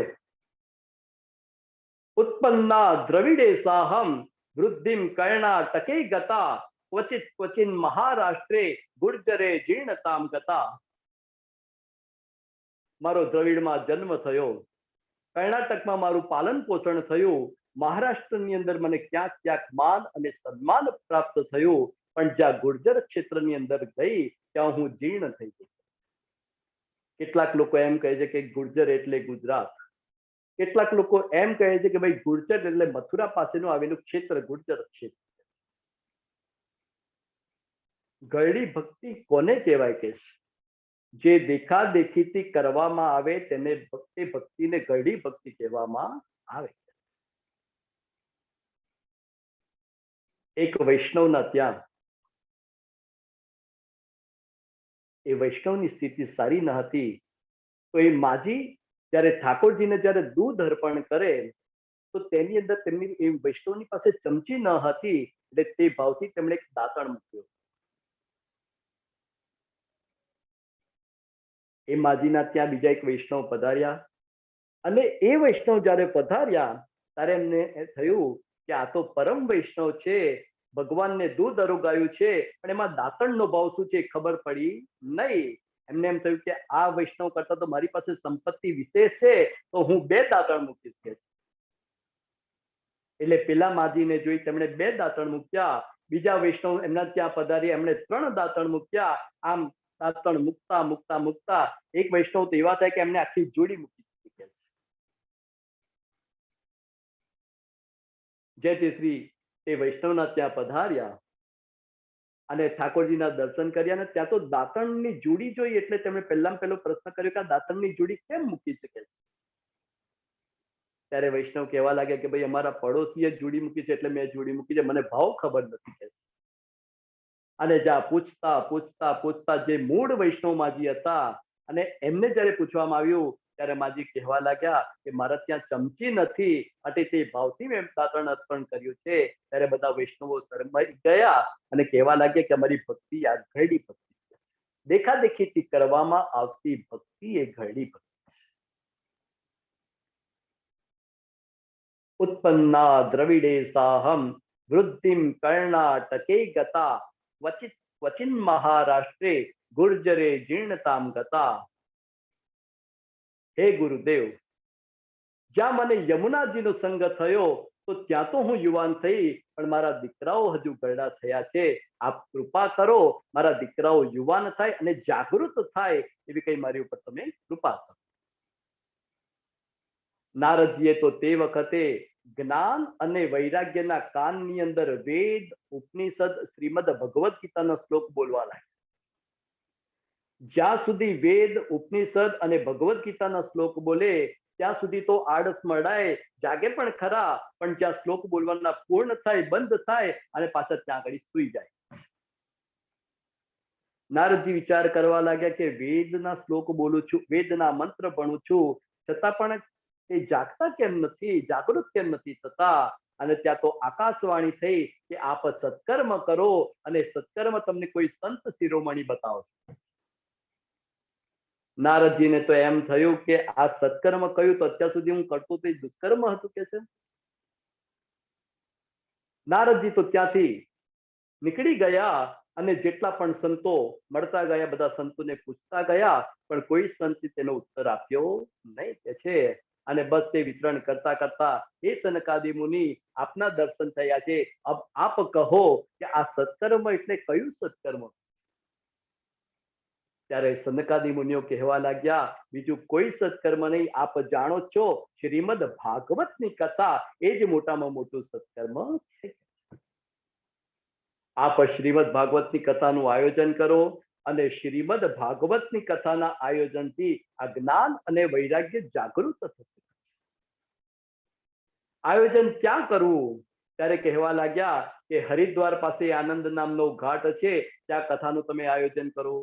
ઉત્પન્ના દ્રવિડે સાહમ વૃદ્ધિમ કર્ણાટકે ગતા ક્વચિત ક્વચિન મહારાષ્ટ્રે ગુર્જરે જીર્ણતામ ગતા. મારો દ્રવિડમાં જન્મ થયો, કર્ણાટકમાં મારું પાલન પોષણ થયું, મહારાષ્ટ્રની અંદર મને ક્યાંક ક્યાંક માન અને સન્માન પ્રાપ્ત થયું, પણ જ્યાં ગુર્જર ક્ષેત્રની અંદર ગઈ ત્યાં હું જીર્ણ થઈ ગઈ. કેટલાક લોકો એમ કહે છે કે ગુર્જર એટલે ગુજરાત. કેટલાક લોકો એમ કહે છે કે ભાઈ ગુર્જર એટલે મથુરા પાસેનું આવેલું ક્ષેત્ર ગુર્જર ક્ષેત્ર. ગરડી ભક્તિ કોને કહેવાય કે જે દેખા દેખીથી કરવામાં આવે તેને ભક્તિને ગરડી ભક્તિ કહેવામાં આવે. એક વૈષ્ણવના ત્યાં એ વૈષ્ણવની સ્થિતિ સારી ન હતી, તો એ માજી જ્યારે ઠાકોરજીને જ્યારે દૂધ અર્પણ કરે તો તેની અંદર તેમની એ વૈષ્ણવની પાસે ચમચી ન હતી, એટલે તે ભાવથી તેમણે એક દાંતણ મૂક્યો. એ માજીના ત્યાં બીજા એક વૈષ્ણવ પધાર્યા અને એ વૈષ્ણવ જ્યારે પધાર્યા ત્યારે એમને થયું કે આ તો પરમ વૈષ્ણવ છે, ભગવાનને દૂધ અરોગાયું છે, પણ એમાં દાંતણનો ભાવ શું છે ખબર પડી નહીં. એમને એમ થયું કે આ વૈષ્ણવ કરતા તો મારી પાસે સંપત્તિ વિશેષ છે, તો હું 2 દાંતણ મૂકીશ કે. એટલે પેલા માજીને જોઈ તેમણે 2 દાંતણ મૂક્યા. બીજા વૈષ્ણવ એમના ત્યાં પધાર્યા, એમણે 3 દાંતણ મૂક્યા. આમ દાંતણ મૂકતા મૂકતા મૂકતા એક વૈષ્ણવ તો એવા થાય કે એમને આખી જોડી મૂકી દીધી. જેથી શ્રી તે વૈષ્ણવના ત્યાં પધાર્યા અને ઠાકોરજીના દર્શન કર્યા અને ત્યાં તો દાંતણની જોડી જોઈ એટલે તેમણે પહેલામાં પહેલો પ્રશ્ન કર્યો કે આ દાંતણની જોડી કેમ મૂકી શકે છે. ત્યારે વૈષ્ણવ કહેવા લાગ્યા કે ભાઈ અમારા પડોશીએ જોડી મૂકી છે એટલે મેં જોડી મૂકી છે, મને ભાવ ખબર નથી કે. અને જ્યાં પૂછતા પૂછતા પૂછતા જે મૂળ વૈષ્ણવ માજી હતા અને એમને જયારે પૂછવામાં આવ્યું ત્યારે માજી કહેવા લાગ્યા કે મારા ત્યાં ચમચી નથી, માટે તે ભાવથી મેં દાંતણ અર્પણ કર્યું છે. ત્યારે બધા વૈષ્ણવો શરમાઈ ગયા અને કહેવા લાગ્યા કે અમારી ભક્તિ આ ઘરડી ભક્તિ છે, દેખા દેખીથી કરવામાં આવતી ભક્તિ એ ઘરડી ભક્તિ. ઉત્પન્ના દ્રવિડે સાહમ વૃદ્ધિમ કર્ણાટકે ગતા ક્વચિત ક્વચિન મહારાષ્ટ્રે ગુર્જરે જીર્ણતામ ગતા. હે ગુરુદેવ, જ્યાં મને યમુનાજીનો સંગ થયો તો ત્યાં તો હું યુવાન થઈ, પણ મારા દીકરાઓ હજુ ઘરડા થયા છે. આપ કૃપા કરો, મારા દીકરાઓ યુવાન થાય અને જાગૃત થાય એવી કઈ મારી ઉપર તમે કૃપા કરો. નારદજીએ તો તે વખતે જ્ઞાન અને વૈરાગ્યના કાનની અંદર વેદ, ઉપનિષદ, શ્રીમદ ભગવદ ગીતાનો શ્લોક બોલવા લાગ્યા. જ્યાં સુધી વેદ, ઉપનિષદ અને ભગવદ ગીતાના શ્લોક બોલે ત્યાં સુધી તો આળસ મળાય, જાગે પણ ખરા, પણ જ્યાં શ્લોક બોલવાના પૂર્ણ થાય, બંધ થાય અને પાછા ત્યાં આગળ સુઈ જાય. નારદજી વિચાર કરવા લાગ્યા કે વેદના શ્લોક બોલું છું, વેદના મંત્ર ભણું છું, છતાં પણ એ જાગતા કેમ નથી, જાગૃત કેમ નથી થતા. અને ત્યાં તો આકાશવાણી થઈ કે આપ સત્કર્મ કરો અને સત્કર્મ તમને કોઈ સંત શિરોમણી બતાવશે. નારદજીને તો એમ થયું કે આ સત્કર્મ કયું, તો અત્યાર સુધી હું કરતો તો દુષ્કર્મ હતું કે છે. નારદજી તો ત્યાંથી નીકળી ગયા અને જેટલા પણ સંતો મળતા ગયા બધા સંતોને પૂછતા ગયા, પણ કોઈ સંતે તેનો ઉત્તર આપ્યો નહીં કે છે. અને બસ તે વિતરણ કરતા કરતા, હે સનકાદિ મુનિ, આપના દર્શન થયા છે, અબ આપ કહો કે આ સત્કર્મ એટલે કયું સત્કર્મ. ત્યારે સનકાદિ મુનિઓ કહેવા લાગ્યા, બીજું કોઈ સત્કર્મ નહીં, આપ જાણો છો શ્રીમદ ભાગવતની કથા એ જ મોટામાં મોટું સત્કર્મ છે. આપ શ્રીમદ ભાગવતની કથાનું આયોજન કરો અને શ્રીમદ ભાગવતની કથાના આયોજનથી આ જ્ઞાન અને વૈરાગ્ય જાગૃત થશે. આયોજન ક્યાં કરવું? ત્યારે કહેવા લાગ્યા કે હરિદ્વાર પાસે આનંદ નામનો ઘાટ છે, ત્યાં કથાનું તમે આયોજન કરો.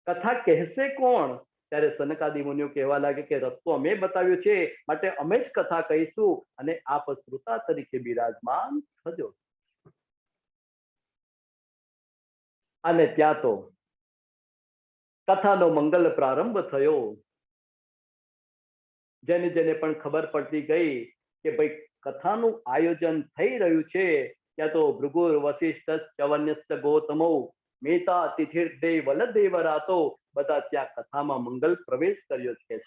કથા કહેશે કોણ? ત્યારે સનકાદિ મુનિઓ કહેવા લાગે કે રસ્તો અમે બતાવ્યો છે, માટે અમે જ કથા કહીશું અને આપ શ્રોતા તરીકે બિરાજમાન થજો. અને ત્યાં તો કથાનો મંગલ પ્રારંભ થયો. જેને જેને પણ ખબર પડતી ગઈ કે ભાઈ કથાનું આયોજન થઈ રહ્યું છે, ત્યાં તો ભૃગુર વશિષ્ઠ ચવન્યસ્ય ગૌતમો મેતા તિથિર્દેવ વલદેવ રાતો બધા ત્યાં કથામાં મંગલ પ્રવેશ કર્યો છે.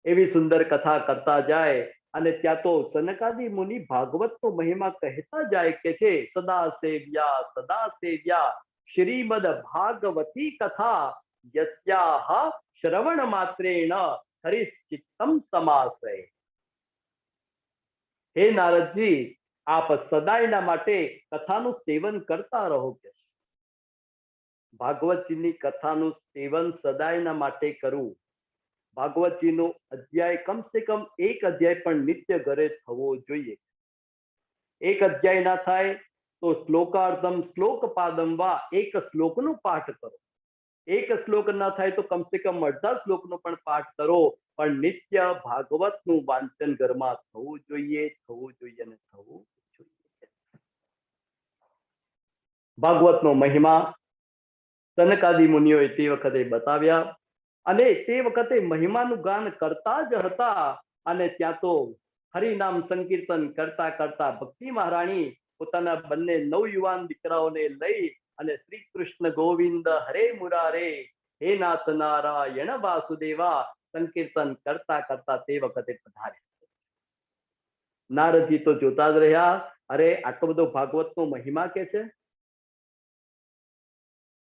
એવી સુંદર કથા કરતા જાય અને ત્યાં તો સનકાદિ મુનિ ભાગવતનો મહિમા કહેતા જાય કે છે, સદા સેવ્યા શ્રીમદ ભાગવતી કથા યસ્યાહ શ્રવણ માત્રેણ હરિશ્ચિત્તમ સમાશ્રય. હે નારદજી, આપ સદાયના માટે કથાનું સેવન કરતા રહો કે ભાગવતજીની કથાનું સેવન સદાયના માટે કરવું. ભાગવતજીનો અધ્યાય કમસે કમ એક અધ્યાય પણ નિત્ય ઘરે થવો જોઈએ. એક અધ્યાય ના થાય તો શ્લોકાર્ધમ શ્લોકપાદમ વા, એક શ્લોકનો પાઠ કરો. એક શ્લોક ના થાય તો કમસે કમ અડધા શ્લોકનો પણ પાઠ કરો, પણ નિત્ય ભાગવતનું વાંચન ઘરમાં થવું જોઈએ, થવું જોઈએ અને થવું જોઈએ. ભાગવતનો મહિમા સનકાદિ મુનિઓએ તે વખતે બતાવ્યા અને તે વખતે મહિમાનું ગાન કરતા જ હતા. અને ત્યાં તો હરિનામ સંકીર્તન કરતા કરતા ભક્તિ મહારાણી પોતાના બંને નવયુવાન દીકરાઓને લઈ અને શ્રી કૃષ્ણ ગોવિંદ હરે મુરારે, હે નાથ નારાયણ વાસુદેવા સંકીર્તન કરતા કરતા તે વખતે પધાર્યા. નારદજી તો જોતા જ રહ્યા, અરે આટલો બધો ભાગવતનો મહિમા કે છે.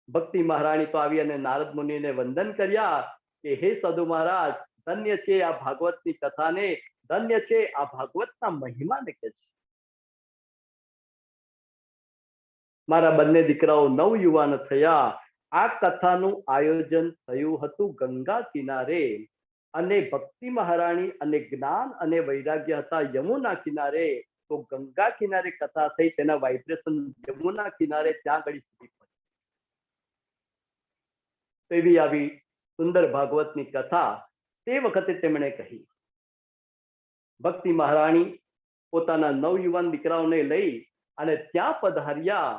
ભક્તિ મહારાણી તો આવી અને નારદ મુનિને વંદન કર્યા કે હે સાધુ મહારાજ, ધન્ય છે આ ભાગવતની કથાને, ધન્ય છે આ ભાગવતના મહિમાને કે છે. મારા બંને દીકરાઓ નવયુવાન થયા. આ કથાનું આયોજન થયું હતું ગંગા કિનારે અને ભક્તિ મહારાણી અને જ્ઞાન અને વૈરાગ્ય હતા યમુના કિનારે. તો ગંગા કિનારે કથા થઈ, તેના વાઇબ્રેશન યમુના કિનારે ત્યાં આગળ સુધી એવી આવી સુંદર ભાગવતની કથા તે વખતે તેમણે કહી. ભક્તિ મહારાણી પોતાના નવયુવાન દીકરાઓને લઈ અને ત્યાં પધાર્યા.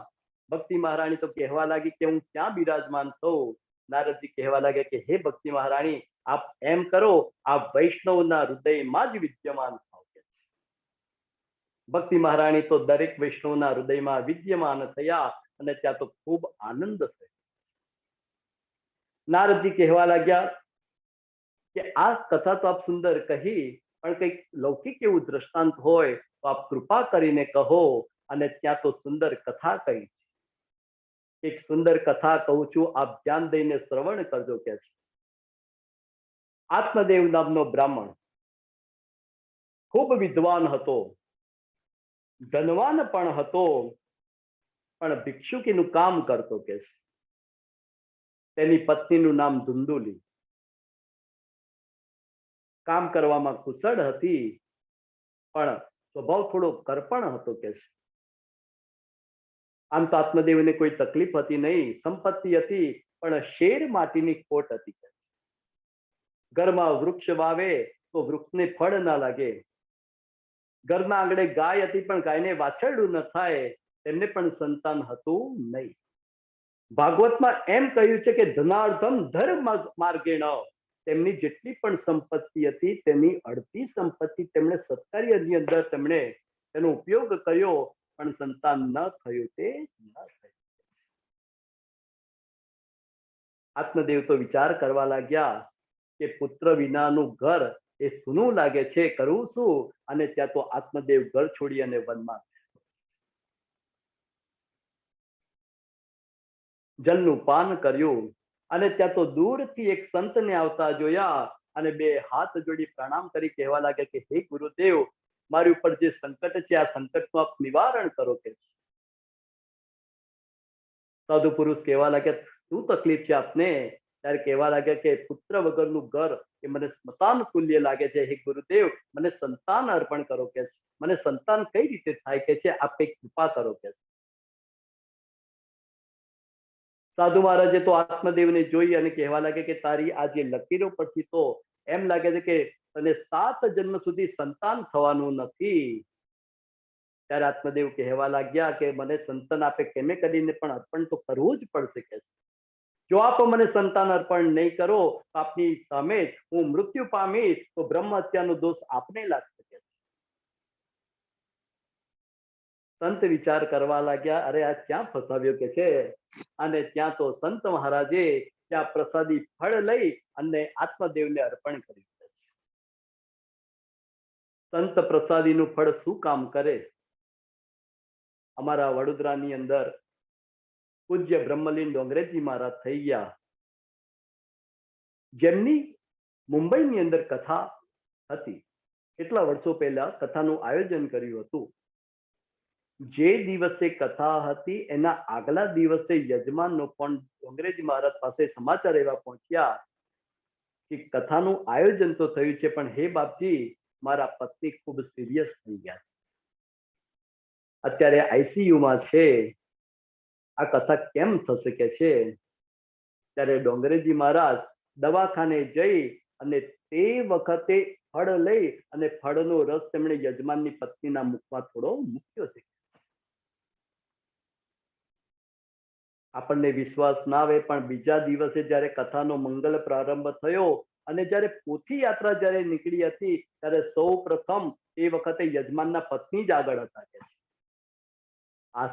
ભક્તિ મહારાણી તો કહેવા લાગી કે હું ક્યાં બિરાજમાન થઉં. નારદજી કહેવા લાગ્યા કે હે ભક્તિ મહારાણી, આપ એમ કરો, આ વૈષ્ણવના હૃદયમાં જ વિદ્યમાન થાવ. ભક્તિ મહારાણી તો દરેક વૈષ્ણવના હૃદયમાં વિદ્યમાન થયા અને ત્યાં તો ખૂબ આનંદ થયો. નારદજી કહેવા લાગ્યા કે આ કથા તો આપ સુંદર કહી, પણ કંઈક લૌકિક એવું દ્રષ્ટાંત હોય તો આપ કૃપા કરીને કહો. અને ત્યાં તો સુંદર કથા કહી. એક સુંદર કથા કહું છું, આપ ધ્યાન દઈને શ્રવણ કરજો કે છે. આત્મદેવ નામનો બ્રાહ્મણ ખૂબ વિદ્વાન હતો, ધનવાન પણ હતો, પણ ભિક્ષુકીનું કામ કરતો કે છે. તેની પત્નીનું નામ ધુંધુલી. કામ કરવામાં કુશળ હતી, પણ સ્વભાવ થોડો કરપણ હતો કે છે. આમ તો આત્મદેવને કોઈ તકલીફ હતી નહીં, સંપત્તિ હતી, પણ શેર માટીની ખોટ હતી. ઘરમાં વૃક્ષ વાવે તો વૃક્ષને ફળ ના લાગે. ઘરના આંગણે ગાય હતી, પણ ગાયને વાછરડું ન થાય. તેમને પણ સંતાન હતું નહીં. ભાગવતમાં એમ કહ્યું છે કે ધનાર્ધમ ધર્મ માર્ગેણ, તેમની જેટલી પણ સંપત્તિ હતી તેની અડધી સંપત્તિ તેમણે સત્કાર્યની અંદર તેમણે તેનો ઉપયોગ કર્યો, પણ સંતાન ન થયું. તે ન થયું. આત્મદેવ તો વિચાર કરવા લાગ્યા કે પુત્ર વિનાનું ઘર એ સૂનું લાગે છે, કરવું શું? અને ત્યાં તો આત્મદેવ ઘર છોડી અને વનમાં જલનું પાન કર્યું. અને ત્યાં તો દૂરથી એક સંતને આવતા જોયા અને બે હાથ જોડી પ્રણામ કરી કહેવા લાગ્યા કે હે ગુરુદેવ, મારી ઉપર જે સંકટ છે આ સંકટનું આપ નિવારણ કરો કે. સાધુ પુરુષ કહેવા લાગ્યા શું તકલીફ છે આપને? ત્યારે કહેવા લાગ્યા કે પુત્ર વગરનું ઘર એ મને સ્મશાન તુલ્ય લાગે છે. હે ગુરુદેવ, મને સંતાન અર્પણ કરો કે છે. મને સંતાન કઈ રીતે થાય કે છે, આપ કઈક કૃપા કરો કે. સાધુ મહારાજે તો આત્મદેવને જોઈ અને કહેવા લાગે કે તારી આ જે લકીરો પરથી તો એમ લાગે છે કે તને 7 જન્મ સુધી સંતાન થવાનું નથી. ત્યારે આત્મદેવ કહેવા લાગ્યા કે મને સંતાન આપે કેમે કરીને પણ અર્પણ તો કરવું જ પડશે કે. જો આપ મને સંતાન અર્પણ નહીં કરો, આપની સામે હું મૃત્યુ પામીશ તો બ્રહ્મ હત્યાનો દોષ આપને લાગશે કે. સંત વિચાર કરવા લાગ્યા, અરે આ ક્યાં ફસાવ્યો કે છે. અને ત્યાં તો સંત મહારાજે ત્યાં પ્રસાદી ફળ લઈ અને આત્મદેવને અર્પણ કર્યું. સંત પ્રસાદીનું ફળ શું કામ કરે? અમારા વડોદરાની અંદર પૂજ્ય બ્રહ્મલીન ડોંગરેજી મહારાજ થઈ ગયા, જેમની મુંબઈની અંદર કથા હતી. કેટલા વર્ષો પહેલા કથાનું આયોજન કર્યું હતું. જે દિવસે કથા હતી એના આગલા દિવસે યજમાનનો પણ ડોંગરેજી મહારાજ પાસે સમાચાર એવા પહોંચ્યા કે કથાનું આયોજન તો થયું છે, પણ હે બાપજી, મારા પત્ની ખૂબ સિરિયસ થઈ ગયા, અત્યારે આઈસીયુમાં છે, આ કથા કેમ થશે કે છે. ત્યારે ડોંગરેજી મહારાજ દવાખાને જઈ અને તે વખતે ફળ લઈ અને ફળનો રસ તેમણે યજમાનની પત્નીના મુખમાં થોડો મૂક્યો છે. આપણને વિશ્વાસ ના આવે, પણ બીજા દિવસે જ્યારે કથાનો મંગલ પ્રારંભ થયો અને જ્યારે પોથી યાત્રા જ્યારે નીકળી હતી, ત્યારે સૌ પ્રથમ એ વખતે યજમાનના પત્ની જ આગળ હતા કે આ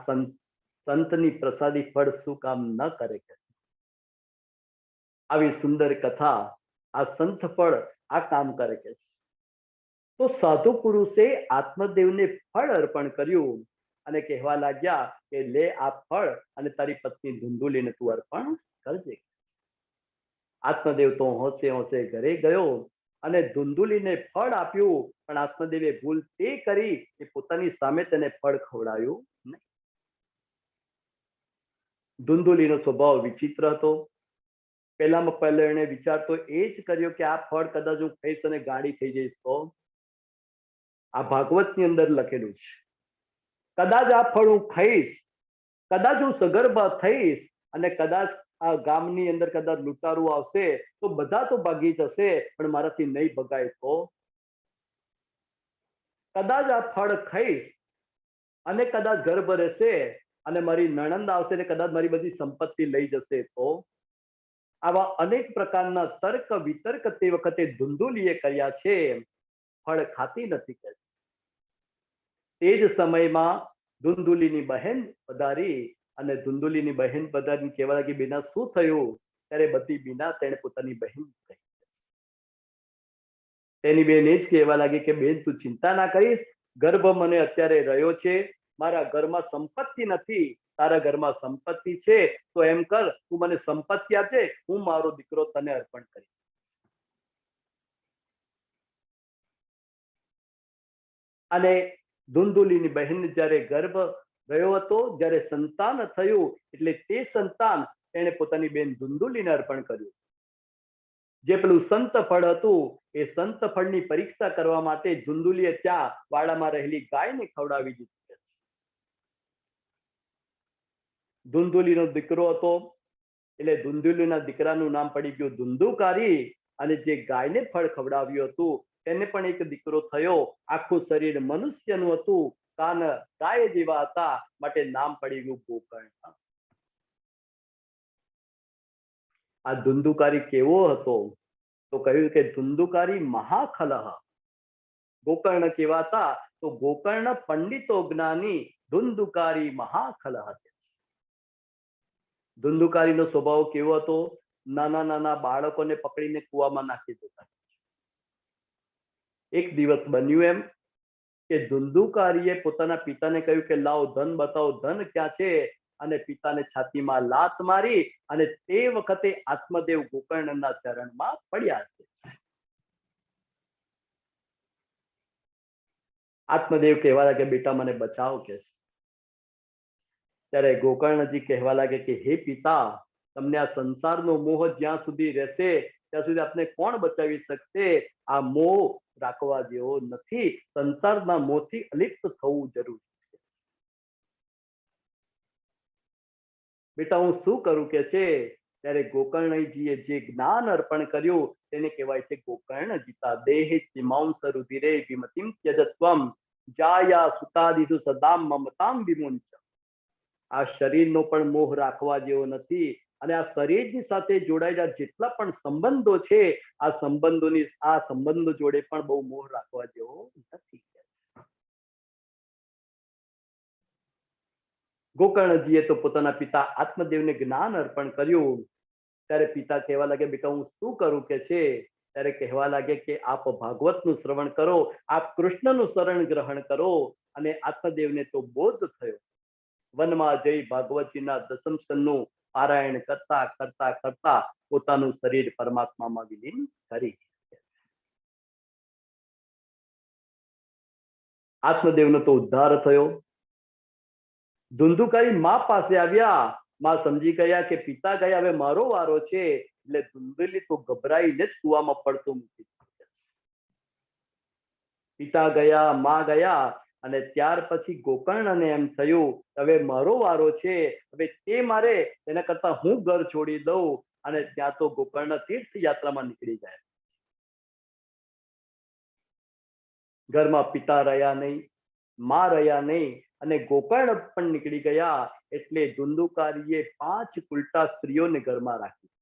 સંતની પ્રસાદી ફળ શું કામ ન કરે કે. આવી સુંદર કથા, આ સંત ફળ આ કામ કરે કે. તો સાધુ પુરુષે આત્મદેવને ફળ અર્પણ કર્યું અને કહેવા લાગ્યા કે લે આ ફળ અને તારી પત્ની ધુંધુલીને તું અર્પણ કરજે. આત્મદેવ તો હોંશે હોંશે ઘરે ગયો અને ધુંધુલીને ફળ આપ્યું, પણ આત્મદેવે ભૂલ તે કરી કે પોતાની સામે તેને ફળ ખવડાવ્યું નહીં. ધુંધુલીનો સ્વભાવ વિચિત્ર હતો. પહેલામાં પહેલો એને વિચાર તો એ જ કર્યો કે આ ફળ કદાચ હું ખાઈશ અને ગાડી થઈ જઈશ તો. આ ભાગવતની અંદર લખેલું છે, કદાચ આ ફળ હું ખાઈશ, કદાચ હું સગર્ભા થઈશ અને કદાચ આ ગામની અંદર કદાચ લૂંટારું આવશે તો બધા તો ભાગી જશે, પણ મારાથી નહીં ભગાય તો. કદાચ આ ફળ ખાઈશ અને કદાચ ગર્ભ રહેશે અને મારી નણંદ આવશે ને કદાચ મારી બધી સંપત્તિ લઈ જશે તો. આવા અનેક પ્રકારના તર્ક વિતર્ક તે વખતે ધુંધુલીએ કર્યા છે. ફળ ખાતી નથી કે. તે જ સમયમાં ધુંધુલીની બહેન પધારી અને ધુંધુલીની બહેન પધારી કહેવા લાગી, બીના શું થયું? ત્યારે બધી બીના તેણે પોતાની બહેન કહી. તેની બેન એ જ કહેવા લાગી કે બેન તું ચિંતા ના કરીશ, ગર્ભ મને અત્યારે રહ્યો છે, મારા ઘરમાં સંપત્તિ નથી, તારા ઘરમાં સંપત્તિ છે, તો એમ કર તું મને સંપત્તિ આપજે, હું મારો દીકરો તને અર્પણ કરીશ. અને ધુંધુલીની બહેન જ્યારે ગર્ભ રહ્યો હતો, જ્યારે સંતાન થયું એટલે તે સંતાન એને પોતાની બેન ધુંધુલીને અર્પણ કર્યું. જે પેલું સંત ફળ હતું એ સંત ફળની પરીક્ષા કરવા માટે ધુંધુલીએ ત્યાં વાડામાં રહેલી ગાયને ખવડાવી દીધી. ધુંધુલીનો દીકરો હતો એટલે ધુંધુલીના દીકરાનું નામ પડી ગયું ધુંધુકારી, અને જે ગાયને ફળ ખવડાવ્યું હતું તેને પણ એક દીકરો થયો. આખું શરીર મનુષ્યનું હતું, કાન ગાય જેવા હતા, માટે નામ પડી ગયું ગોકર્ણ. આ ધુંધુકારી કેવો હતો? તો કહ્યું કે ધુંધુકારી મહાખલહ. ગોકર્ણ કેવાતા તો ગોકર્ણ પંડિતો જ્ઞાની, ધુંધુકારી મહાખલહ. ધુંધુકારીનો સ્વભાવ કેવો હતો? નાના નાના બાળકોને પકડીને કૂવામાં નાખી દેતા. એક દિવસ બન્યું એમ કે ધુંધુકારીએ પોતાના પિતાને કહ્યું કે લાવ ધન બતાવો, ધન ક્યાં છે? અને પિતાને છાતીમાં લાત મારી, અને તે વખતે આત્મદેવ ગોકર્ણના ચરણમાં પડ્યા છે. આત્મદેવ કહેવા લાગે બેટા મને બચાવ કે છે. ત્યારે ગોકર્ણજી કહેવા લાગે કે હે પિતા, તમને આ સંસારનો મોહ જ્યાં સુધી રહેશે ત્યાં સુધી આપને કોણ બચાવી શકશે? આ મોહ રાખવા જેવો નથી, સંસારના મોહથી અલિપ્ત થવું જરૂરી છે. બેટા હું શું કરું કે છે? ત્યારે ગોકર્ણજીએ જે જ્ઞાન અર્પણ કર્યું તેને કહેવાય છે ગોકર્ણ ગીતા. દેહે ચિમાંસ રુધિરે વિમતિમ ત્યજત્વમ જાયા સુતાદિષુ સદામ મમતામ વિમુંચ. આ શરીરનો પણ મોહ રાખવા જેવો નથી, અને આ શરીરની સાથે જોડાયેલા જેટલા પણ સંબંધો છે આ સંબંધો જોડે પણ બહુ મોહ રાખવા જેવો નથી. ગોકર્ણજીએ તો પોતાના પિતા આત્મદેવને જ્ઞાન અર્પણ કર્યું. ત્યારે પિતા કહેવા લાગે બેટા હું શું કરું કે છે? ત્યારે કહેવા લાગે કે આપ ભાગવતનું શ્રવણ કરો, આપ કૃષ્ણનું શરણ ગ્રહણ કરો. અને આત્મદેવને તો બોધ થયો. વનમાં જઈ ભાગવતજીના દસમ સ્કંદનું પારાયણ કરતા કરતા કરતા પોતાનું શરીર પરમાત્મામાં વિલીન કરી. આત્મદેવનો તો ઉદ્ધાર થયો. ધુંધુકારી મા પાસે આવ્યા. માં સમજી ગયા કે પિતા ગયા, હવે મારો વારો છે. એટલે ધુંધુલી તો ગભરાઈને જ કૂવામાં પડતો મૂકી. પિતા ગયા, માં ગયા, અને ત્યાર પછી ગોકર્ણને એમ થયું હવે મારો વારો છે, હવે તે મારે તેના કરતા હું ઘર છોડી દઉં અને ત્યાં તો ગોકર્ણ તીર્થ યાત્રામાં નીકળી જાય. ઘરમાં પિતા રહ્યા નહીં, માં રહ્યા નહીં, અને ગોકર્ણ પણ નીકળી ગયા. એટલે ધુંધુકારીએ 5 કુલટા સ્ત્રીઓને ઘરમાં રાખી.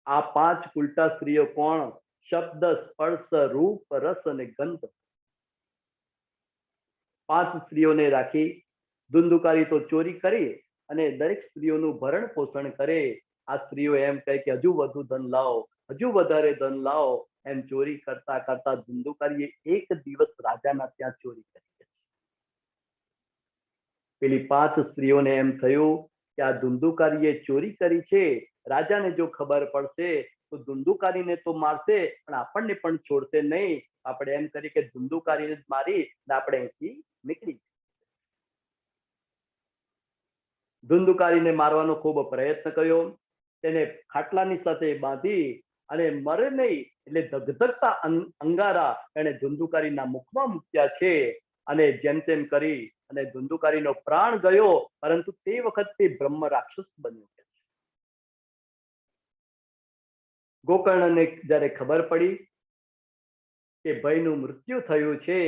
આ 5 કુલટા સ્ત્રીઓ કોણ? શબ્દ, સ્પર્શ, રૂપ, રસ અને ગંધ. 5 સ્ત્રીઓને રાખી. ધુંધુકારી તો ચોરી કરી અને દરેક સ્ત્રીઓનું ભરણ પોષણ કરે. આ સ્ત્રીઓ એમ કહે કે હજુ વધુ ધન લાવો, હજુ વધારે ધન લાવો. એમ ચોરી કરતા કરતા ધુંધુકારીએ એક દિવસ રાજાના ત્યાં ચોરી કરી. પેલી 5 સ્ત્રીઓને એમ થયું કે આ ધુંધુકારીએ ચોરી કરી છે, રાજાને જો ખબર પડશે તો ધુંધુકારીને તો મારશે પણ આપણને પણ છોડશે નહીં. આપણે એમ કરી કે ધુંધુકારીને જ મારી આપણે અહીંથી નીકળી. ધુંધુકારીને મારવાનો ખૂબ પ્રયત્ન કર્યો. તેને ખાટલાની સાથે બાંધી અને મરે નહીં એટલે ધગધગતા અંગારા એને ધુંધુકારીના મુખમાં મૂક્યા છે. અને જેમ તેમ કરી અને ધુંધુકારીનો પ્રાણ ગયો, પરંતુ તે વખતે બ્રહ્મ રાક્ષસ બન્યો. ગોકર્ણને જ્યારે ખબર પડી કે ભાઈનું મૃત્યુ થયું છે,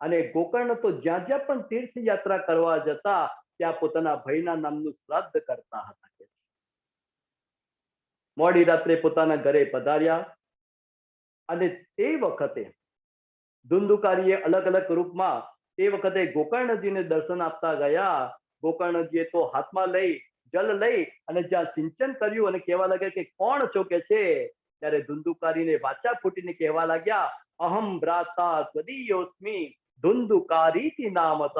અને ગોકર્ણ તો જ્યાં જ્યાં પણ તીર્થ યાત્રા કરવા જતા ત્યાં પોતાના ભાઈના નામનું શ્રાદ્ધ કરતા હતા. મોડી રાત્રે પોતાના ઘરે પધાર્યા, અને તે વખતે ધુંધુકારીએ અલગ અલગ રૂપમાં તે વખતે ગોકર્ણજીને દર્શન આપતા ગયા. ગોકર્ણજીએ તો હાથમાં લઈ જલ લઈ અને જ્યાં સિંચન કર્યું અને કહેવા લાગે કે કોણ છો કે છે? ત્યારે ધુંધુકારીને વાચા ફૂટીને કહેવા લાગ્યા, અહમ ભ્રાતા ત્વદીયોસ્મી ધુંધુકારીતિ નામતઃ.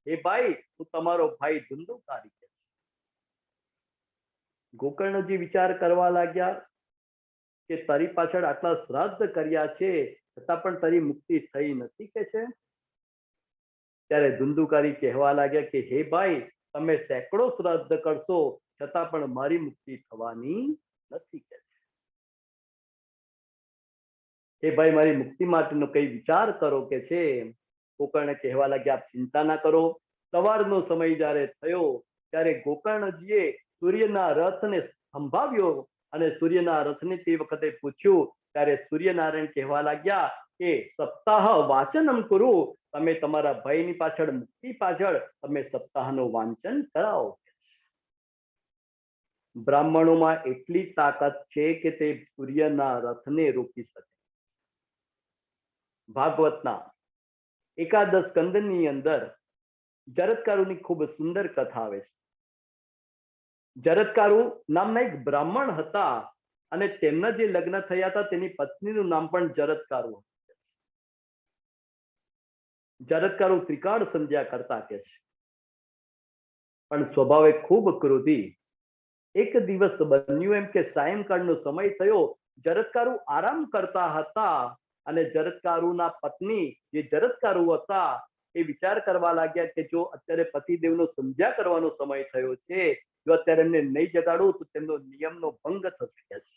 હે ભાઈ, હું તમારો ભાઈ ધુંધુકારી છે. ગોકર્ણજી વિચાર કરવા લાગ્યા કે તારી પાછળ આટલા શ્રાદ્ધ કર્યા છે છતાં પણ તારી મુક્તિ થઈ નથી કે છે. ત્યારે ધુંધુકારી કહેવા લાગ્યા કે હે ભાઈ, તમે સેંકડો શ્રાદ્ધ કરશો છતાં પણ મારી મુક્તિ થવાની નથી કે છે. હે ભાઈ, મારી મુક્તિ માટેનો કઈ વિચાર કરો કે છે. ગોકર્ણ કહેવા લાગ્યા, આપ ચિંતા ના કરો. સવારનો સમય જ્યારે થયો ત્યારે ગોકર્ણજીએ સૂર્યના રથને સંભાવ્યો અને સૂર્યના રથને તે વખતે પૂછ્યું ત્યારે સૂર્યનારાયણ કહેવા લાગ્યા કે સપ્તાહ વાચનમ કરું. તમે તમારા ભાઈની પાછળ, મુક્તિ પાછળ તમે સપ્તાહનું વાંચન કરાવો. બ્રાહ્મણોમાં એટલી તાકાત છે કે તે સૂર્યના રથને રોકી શકે. ભાગવતના એકાદશ સ્કંદની અંદર જરત્કારુની ખૂબ સુંદર કથા આવે છે. જરત્કારુ નામના એક બ્રાહ્મણ હતા અને તેમના જે લગ્ન થયા હતા તેની પત્નીનું નામ પણ જરત્કારુ. જરત્કારુ ત્રિકાળ સંધ્યા કરતા કે છે, પણ સ્વભાવે ખૂબ ક્રોધી. એક દિવસ બન્યું એમ કે સાયંકાળનો સમય થયો, જરત્કારુ આરામ કરતા હતા અને જરત્કારુના પત્ની જે જરત્કારુ હતા એ વિચાર કરવા લાગ્યા કે જો અત્યારે પતિદેવનો સંધ્યા કરવાનો સમય થયો છે, જો અત્યારે એમને નહીં જગાડું તો તેમનો નિયમનો ભંગ થશે કે છે.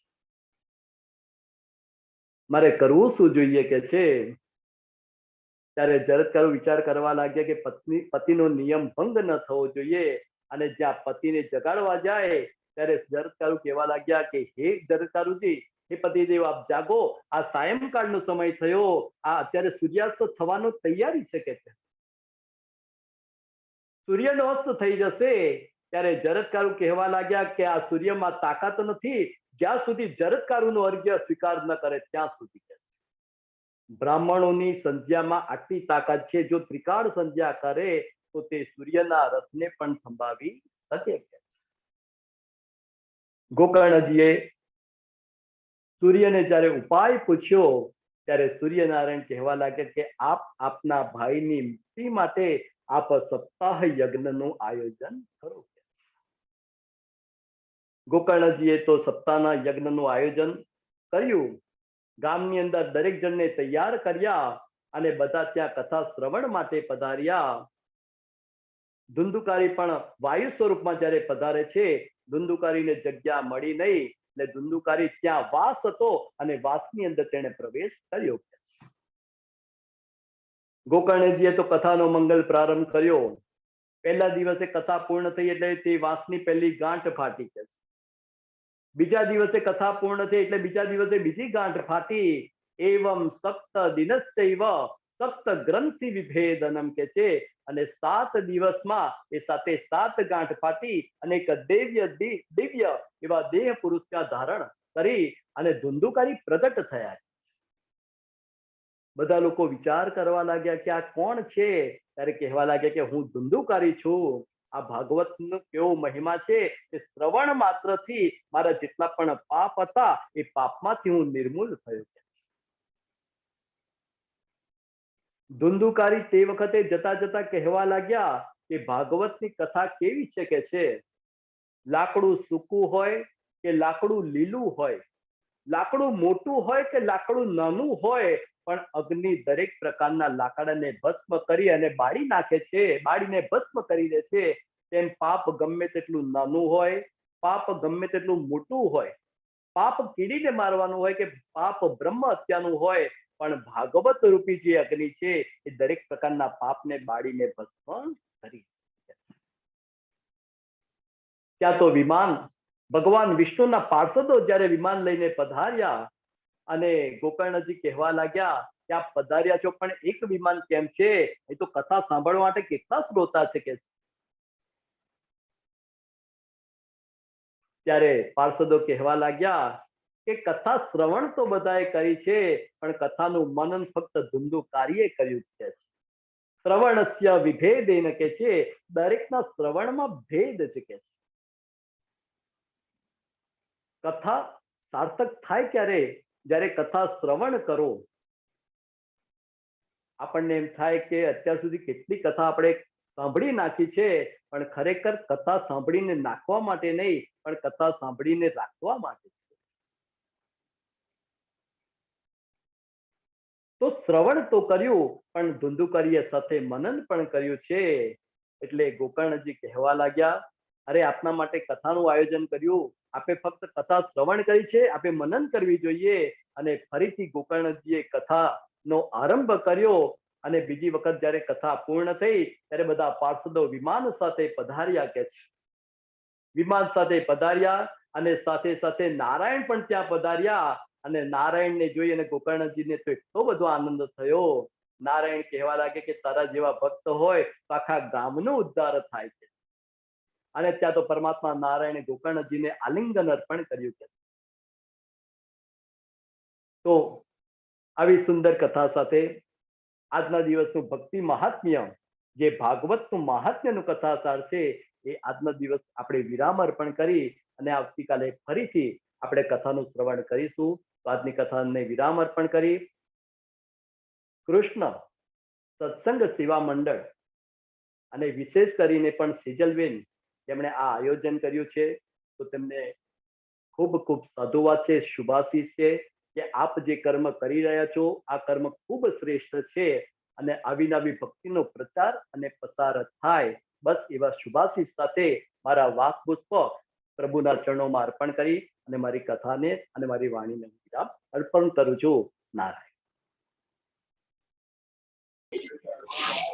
મારે કરવું શું જોઈએ કે છે. ત્યારે જરત્કારુ વિચાર કરવા લાગ્યા કે પતિનો નિયમ ભંગ ન થવો જોઈએ અને જ્યાં પતિને જગાડવા જાય ત્યારે જરત્કારુ કહેવા લાગ્યા કે હે જરત્કારુજી, હે પતિદેવ, આપ જાગો. આ સાયંકાળનો સમય થયો, આ અત્યારે સૂર્યાસ્ત થવાનો તૈયારી છે કે છે. સૂર્યનો અસ્ત થઈ જશે. ત્યારે જરત્કારુ કહેવા લાગ્યા કે આ સૂર્યમાં તાકાત નથી, જ્યાં સુધી જરત્કારુનો અર્ઘ્ય સ્વીકાર ન કરે ત્યાં સુધી. બ્રાહ્મણોની સંધ્યામાં આટલી તાકાત છે, જો ત્રિકાળ સંધ્યા કરે તો તે સૂર્યના રથને પણ સંભાવી શકે. ગોકર્ણજીએ સૂર્યને જ્યારે ઉપાય પૂછ્યો ત્યારે સૂર્યનારાયણ કહેવા લાગ્યા કે આપ આપના ભાઈની મુક્તિ માટે આપ સપ્તાહ યજ્ઞનું આયોજન કરો. ગોકર્ણજીએ તો સપ્તાહના યજ્ઞનું આયોજન કર્યું. ગામની અંદર દરેક જણને તૈયાર કર્યા અને બધા ત્યાં કથા શ્રવણ માટે પધાર્યા. ધુંધુકારી પણ વાયુ સ્વરૂપમાં જ્યારે પધારે છે, ધુંધુકારીને જગ્યા મળી નહીં એટલે ધુંધુકારી ત્યાં વાસ હતો અને વાસની અંદર તેણે પ્રવેશ કર્યો. ગોકર્ણજીએ તો કથાનો મંગલ પ્રારંભ કર્યો. પહેલા દિવસે કથા પૂર્ણ થઈ એટલે તે વાસની પહેલી ગાંઠ ફાટી છે. બીજા દિવસે કથા પૂર્ણ થઈ એટલે બીજા દિવસે બીજી ગાંઠ ફાટી. એવમ સપ્ત દિનસ્યૈવ સપ્ત ગ્રંથિ વિભેદનમ કે છે. અને 7 દિવસમાં એ સાથે 7 ગાંઠ ફાટી અને એક દિવ્ય એવા દેહ પુરુષના ધારણ કરી અને ધુંધુકારી પ્રગટ થયા. બધા લોકો વિચાર કરવા લાગ્યા કે આ કોણ છે. ત્યારે કહેવા લાગ્યા કે હું ધુંધુકારી છું. આ ભાગવતનો કેવો મહિમા છે કે શ્રવણ માત્રથી મારા જેટલા પણ પાપ હતા એ પાપમાંથી હું નિર્મૂળ થયો. ધુંધુકારી તે વખતે જતા જતા કહેવા લાગ્યા કે ભાગવતની કથા કેવી છે કે છે, લાકડું સૂકું હોય કે લાકડું લીલું હોય, લાકડું મોટું હોય કે લાકડું નાનું હોય, પણ અગ્નિ દરેક પ્રકારના લાકડાને ભસ્મ કરી અને બાળી નાખે છે, બાળીને ભસ્મ કરી દે છે. તેમ પાપ ગમે તેટલું નાનું હોય, પાપ ગમે તેટલું મોટું હોય, પાપ કીડીને મારવાનું હોય કે પાપ બ્રહ્મ હત્યાનું હોય, પણ ભાગવત રૂપી જે અગ્નિ છે એ દરેક પ્રકારના પાપને બાળીને ભસ્મ કરી. ત્યાં તો વિમાન, ભગવાન વિષ્ણુના પાર્ષદો જ્યારે વિમાન લઈને પધાર્યા અને ગોકર્ણજી કહેવા લાગ્યા કે આપ પધાર્યા છો પણ એક વિમાન કેમ છે, એ તો કથા સાંભળવા માટે કેટલા શ્રોતા છે કે. ત્યારે પાર્ષદો કહેવા લાગ્યા કે કથા શ્રવણ તો બધાએ કરી છે પણ કથાનું મનન ફક્ત ધુંધુકારીએ કર્યું છે. શ્રવણસ્ય વિભેદેન કે છે, દરેકના શ્રવણમાં ભેદ છે કે કથા સાર્થક થાય ક્યારે? જ્યારે કથા શ્રવણ કરો. આપણને એમ થાય કે અત્યાર સુધી કેટલી કથા આપણે સાંભળી નાખી છે, પણ ખરેખર કથા સાંભળીને નાખવા માટે નહીં, પણ કથા સાંભળીને રાખવા માટે. તો શ્રવણ તો કર્યું, પણ ધુંધુકરીએ સાથે મનન પણ કર્યું છે. એટલે ગોકર્ણજી કહેવા લાગ્યા, અરે આપના માટે કથાનું આયોજન કર્યું, આપે ફક્ત કથા શ્રવણ કરી છે, આપે મનન કરવી જોઈએ. અને ફરીથી ગોકર્ણજીએ કથાનો આરંભ કર્યો. અને બીજી વખત જ્યારે કથા પૂર્ણ થઈ ત્યારે બધા પાર્ષદો વિમાન સાથે પધાર્યા કે છે. વિમાન સાથે પધાર્યા અને સાથે સાથે નારાયણ પણ ત્યાં પધાર્યા. અને નારાયણને જોઈ અને ગોકર્ણજીને તો એટલો બધો આનંદ થયો. નારાયણ કહેવા લાગે કે તારા જેવા ભક્ત હોય તો આખા ગામનો ઉદ્ધાર થાય છે. અને ત્યાં તો પરમાત્મા નારાયણે ગોકર્ણજીને આલિંગન અર્પણ કર્યું છે. તો આવી સુંદર કથા સાથે આજના દિવસનું ભક્તિ મહાત્મ્ય, જે ભાગવતનું મહાત્મ્યનું કથાસાર છે, એ આજનો દિવસ આપણે વિરામ અર્પણ કરી અને આવતીકાલે ફરીથી આપણે કથાનું શ્રવણ કરીશું. તો આજની કથાને વિરામ અર્પણ કરી કૃષ્ણ સત્સંગ સેવા મંડળ અને વિશેષ કરીને પણ સિજલબેન જેમણે આ આયોજન કર્યું છે, તો તેમને ખૂબ ખૂબ સાધુવાદ છે, શુભાશીષ છે કે આપ જે કર્મ કરી રહ્યા છો આ કર્મ ખૂબ શ્રેષ્ઠ છે. અને આવી નવી ભક્તિનો પ્રચાર અને પ્રસાર થાય, બસ એવા શુભાશીષ સાથે મારા વાક પુષ્પ પ્રભુના ચરણોમાં અર્પણ કરી અને મારી કથાને અને મારી વાણીને વિરામ અર્પણ કરું છું. નારાયણ.